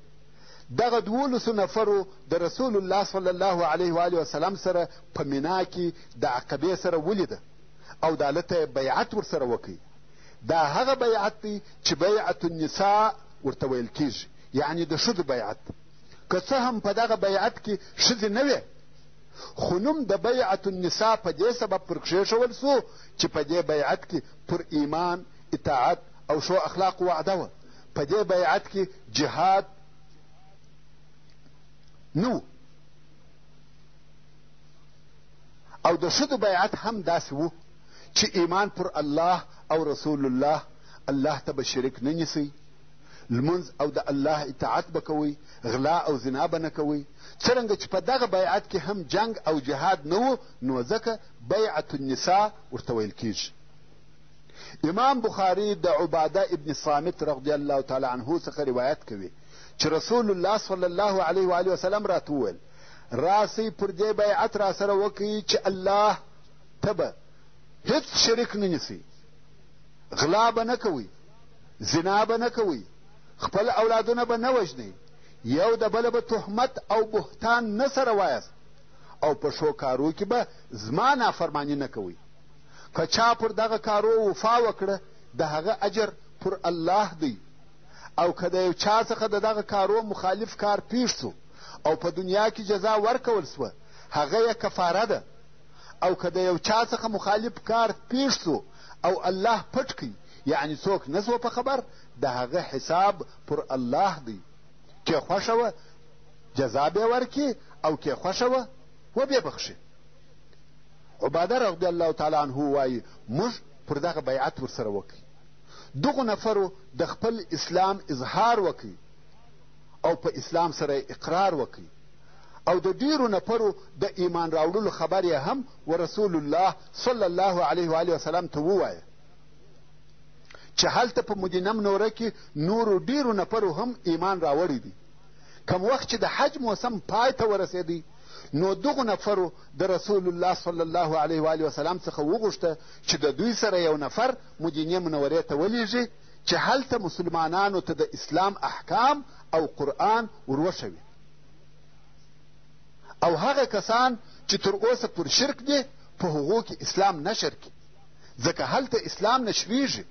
دغه 12 نفرو د رسول الله صلی الله علیه و آله وسلم سره په مینا کې د عقبې سره ولیده او د هلته بیعت ورسره وکړي. دا هغه بیعت دی چې بیعت النساء ورته ویل کیږي، یعنی د ښځو بیعت. که څه هم په دغه بیعت کې ښځې نه وې، خو نوم د بیعت النساء په دې سبب پر کښېښول سو چې په دې بیعت کې پر ایمان، اطاعت او ښو اخلاق وعده وه. په دې بیعت کې جهاد نو، او د ښځو بیعت هم داسې و چې ایمان پر الله او رسول الله، الله ته به شریک نه نیسئ، لمونځ او د الله اطاعت به کوئ، غلا او زنا به نه کوئ. څرنګه چې په دغه بیعت کې هم جنگ او جهاد نه و، نو ځکه بیعت النساء ورته ویل کیږي. امام بخاري د عباده ابن صامت رضی الله تعالی عنه څخه روایت کوي چې رسول الله صلی الله علیه و آله وسلم راته وویل: راسئ پر دې بیعت را سره وکړئ چې الله ته به هیڅ شریک نه نیسئ، غلا به نه کوئ، زنا به نه کوئ، خپل اولادونه به نه وژنئ، یو د بله به تهمت او بهتان نه سره وایست، او په ښو کارو کې به زما نافرماني نه کوئ. که چا پر دغه کارو وفا وکړه د هغه اجر پر الله دی، او که د یو چا څخه د دغه کارو مخالف کار پیښ سو او په دنیا کې جزا ورکول سوه، هغه یې کفاره ده. او که د یو چا څخه مخالف کار پیښ سو او الله پټ کړي، یعنی څوک نه سو په خبر، د هغه حساب پر الله دی. که خوښه وه جزا به یې ورکړي او که خوښه وه وبې بخښي. عباده رضی الله تعالی عنه وایي موږ پر دغه بیعت ورسره وکړي. دغو نفرو د خپل اسلام اظهار وکړي او په اسلام سره اقرار وکړي، او د ډیرو نفرو د ایمان راوړلو خبر یې هم ورسول الله صلی الله علیه و آله وسلم ته ووایه چې هلته په مدینه منوره کې نورو ډیرو نفرو هم ایمان راوړی دی. کم وخت چې د حج موسم پای ته ورسېدی، نو دغو نفرو د رسول الله صلی الله علیه و آله وسلم څخه وغوښته چې د دوی سره یو نفر مدینې منورې ته ولیږي چې هلته مسلمانانو ته د اسلام احکام او قرآن وروښوي، او هغه کسان چې تر اوسه پر شرک دي په هغو کې اسلام نشر کړي، ځکه هلته اسلام نشریږي.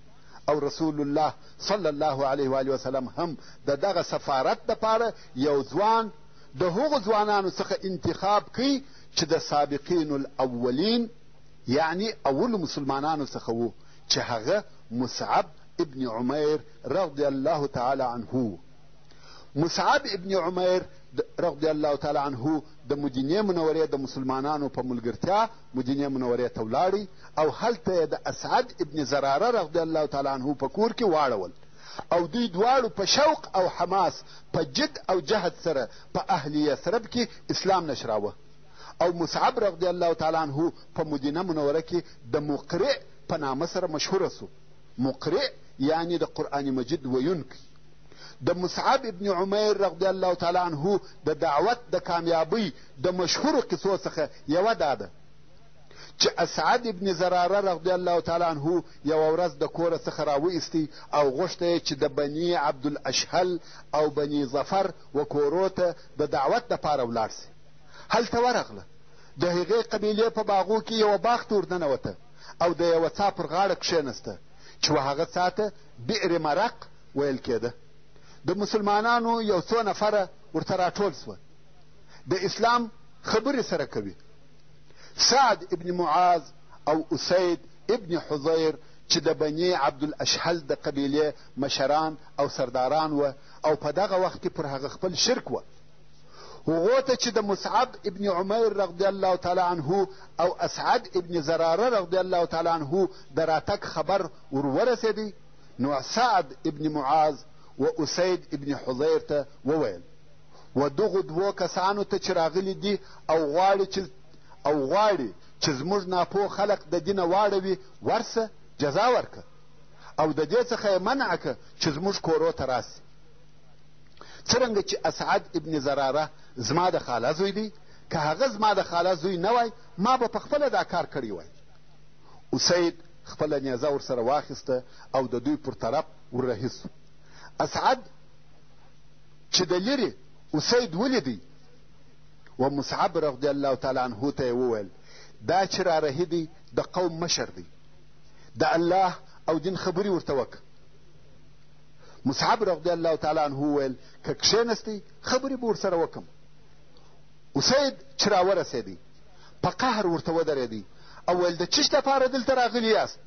او رسول الله صلی الله علیه و آله وسلم هم د دغه سفارت دپاره یو ځوان د هغو ځوانانو څخه انتخاب کوي چې د سابقین الاولین، یعنی اولو مسلمانانو څخه و، چې هغه مصعب ابن عمیر رضی الله تعالی عنه. مصعب ابن عمیر رضی الله تعالی عنه د مدینې منورې د مسلمانانو په ملګرتیا مدینې منورې ته ولاړی، او هلته یې د اسعد ابن زراره رضی الله تعالی عنه په کور کې واړول، او دوی دواړو په شوق او حماس په جد او جهد سره په اهل یثرب کې اسلام نشراوه. او مصعب رضی الله تعالی عنه په مدینه منوره کې د مقرئ په نامه سره مشهوره سو. مقرئ یعنی د قرآن مجید ویونکی. د مصعب ابن عمیر رضی الله تعالی عنه د دعوت د کامیابی د مشهورو قصو څخه یوه دا ده چې اسعد ابن زراره رضی الله تعالی عنه یوه ورځ د کوره څخه راوایستی او غوښته یې چې د بني عبدالاشهل او بني ظفر و کورو ته د دعوت دپاره ولاړ سي. هلته ورغله، د هغې قبیلې په باغو کې یوه باغ ته ورننوته او د یوه څا پر غاړه کښېنسته چې هغه څا ته بئر مرق ویل کېده. د مسلمانانو یو څو نفره ورته راټول سوه، د اسلام خبرې سره کوي. سعد ابن معاذ او اسید ابن حضیر چې د بني عبدالاشهل د قبیلې مشران او سرداران وه، او په دغه وخت کې پر هغه خپل شرک وه. هغو ته چې د مصعب ابن عمیر رضی الله تعالی عنه او اسعد ابن زراره رضی الله تعالی عنه د راتګ خبر ورورسېدی، نو سعد ابن معاذ و اسید ابن حضیر ته وویل و دغو دوو کسانو ته چې راغلي دي او غواړي چې زموږ ناپوه خلق د دینه واړوي ورسه جزا ورکه او د دې څخه یې منع که چې زموږ کورو ته راسي. څرنګه چې اسعد ابن زراره زما د خاله زوی دی، که هغه زما د خاله زوی نه وای ما به پخپله دا کار کړی وای. اسید خپله نیزه ورسره واخیسته او د دوی پر طرف وررهي سو. اسعد چې د لرې اسید ولیدی و مصعب رضی الله تعالی عنه ته یې وویل دا چې رارهي دی د قوم مشر دی، د الله او دین خبرې ورته وکړه. مصعب رضی الله تعالی عنه وویل که کښېنستی خبرې به ورسره وکړم. اسید چې راورسېدی په قهر ورته ودرېدی او ویل د چیش دپاره دلته راغلي یاست؟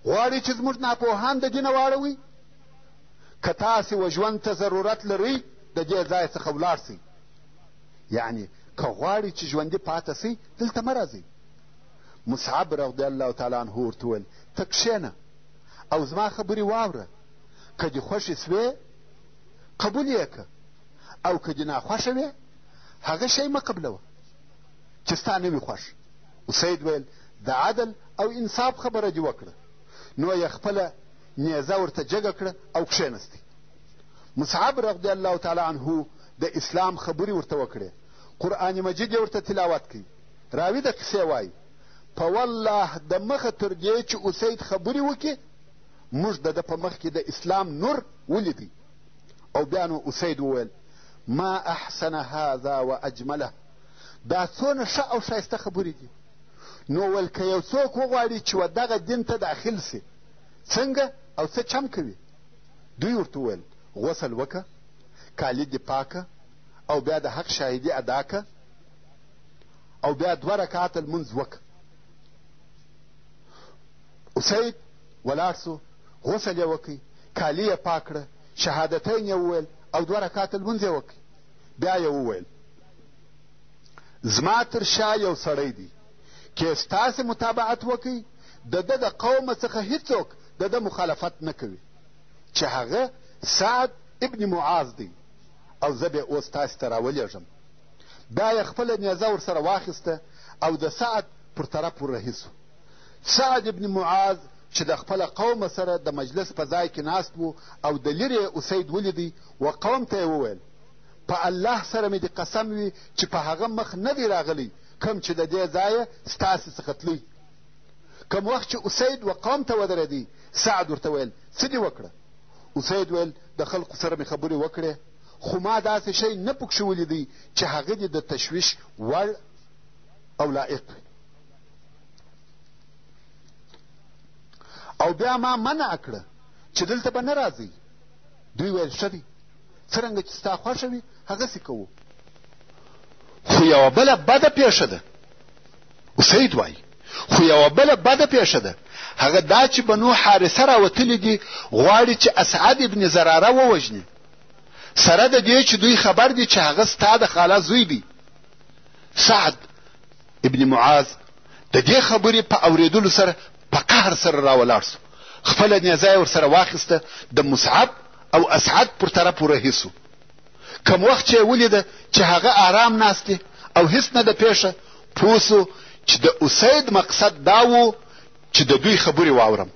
غواړئ چې زموږ ناپوهان د دینه واړوئ؟ که تاسې و ژوند ته ضرورت لرئ د دې ځای څخه ولاړ سئ، یعنې که غواړئ چې ژوندي پاته سئ دلته مه راځئ. مصعب رضی الله تعالی عنه ورته وویل ته کښېنه او زما خبرې واوره، که دې خوښې سوې قبول یې که او که دې ناخوښه وې هغه شی مه قبلوه چې ستا نه وي خوښ. اسید ویل د عدل او انصاف خبره دې وکړه. نو یې خپله نیزه ورته جګه کړه او کښېنستی. مصعب رضی الله تعالی عنه د اسلام خبرې ورته وکړې. قرآن مجید یې ورته تلاوت کوي. راوي د قصې وایي په والله د مخه تر دې چې اسید خبرې وکړي موږ د ده په مخ کې د اسلام نور ولیدی. او بیا نو اسید وویل ما احسن هذا و اجمله، دا څونه ښه او ښایسته خبرې دي. نو ویل که یو څوک وغواړي چې و دغه دین ته داخل سي څنګه او څه چم کوي؟ دوی ورته وویل غسل وکه، کالي دې پاکه او بیا د حق شاهدي ادا که او بیا 2 رکعاته لمونځ وکه. اسید ولاړ سو، غسل یې وکړي، کالي یې پاک کړه، شهادتین یې وویل او 2 رکعاته لمونځ یې وکړي. بیا یې وویل زما تر شا یو سړی دی که ستاسې متابعت وکړي د ده د قومه څخه هیڅوک د ده مخالفت نه کوي چې هغه سعد ابن معاذ دی او زه به اوس تاسې ته راولېږم. بیا یې خپله نیزه ورسره واخیسته او د سعد پر طرف وررهي سو. سعد ابن معاذ چې د خپله قومه سره د مجلس په ځای کې ناست و او د لرې اسید ولیدی و قوم ته یې وویل په الله سره مې د قسم وي چې په هغه مخ نه دی راغلی کوم چې د دې ځایه ستاسې څخه تلوي. کوم وخت چې اسید و قوم ته ودرېدی سعد ورته ویل څه دې وکړه؟ اسید ویل د خلقو سره مې خبرې وکړې خو ما داسې شی نه پکښې ولیدی چې هغه دې د تشویش وړ او لایق وي. او بیا ما منع کړه چې دلته به نه راځئ. دوی ویل ښه دی، څرنګه چې ستا خوښه وي هغسې کوو. خو یوه بله بده پیښه ده. اسید وایي خو یوه بله بده پیښه ده، هغه دا چې بنو حارثه راوتلي دي غواړي چې اسعد ابن زراره ووژني، سره د دې چې دوی خبر دي چې هغه ستا د خاله زوی دی. سعد ابن معاذ د دې خبرې په اورېدلو سره په قهر سره راولاړ سو، خپله نیزه یې ورسره واخیسته، د مصعب او اسعد پر طرف وررهي سو. کم وخت چې یې ولیده چې هغه آرام ناست دی او هیڅ نه ده پیښه پوه سو چې د اسید مقصد دا و چې د دوی خبرې واورم.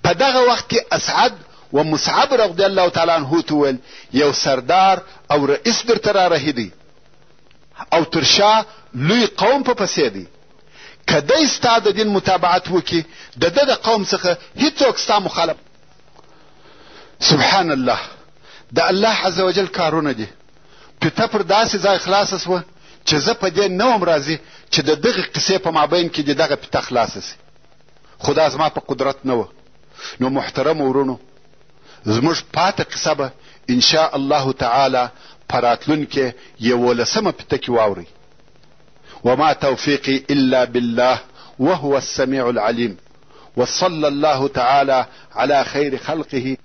په دغه وخت کې اسعد و مصعب رضی الله تعالی عنه ته وویل یو سردار او رئیس درته رارهي دی او تر شا لوی قوم په پسې دی، که دی ستا د دین متابعت وکړي د ده د قوم څخه هیڅوک ستا مخالف. سبحان الله، د الله عز وجل کارونه دي. پته پر داسې ځای خلاصه سوه چې زه په دې نه وم راضي چې د دغې قصې په مابین کې د دغه پته خلاصه سي، خو دا زما په قدرت نه وه. نو محترمو ورونو، زموږ پاته قصه به انشاء الله تعالی په راتلونکې 11مه پته کې واورئ. وما توفيقي إلا بالله وهو السميع العليم، وصلى الله تعالى على خير خلقه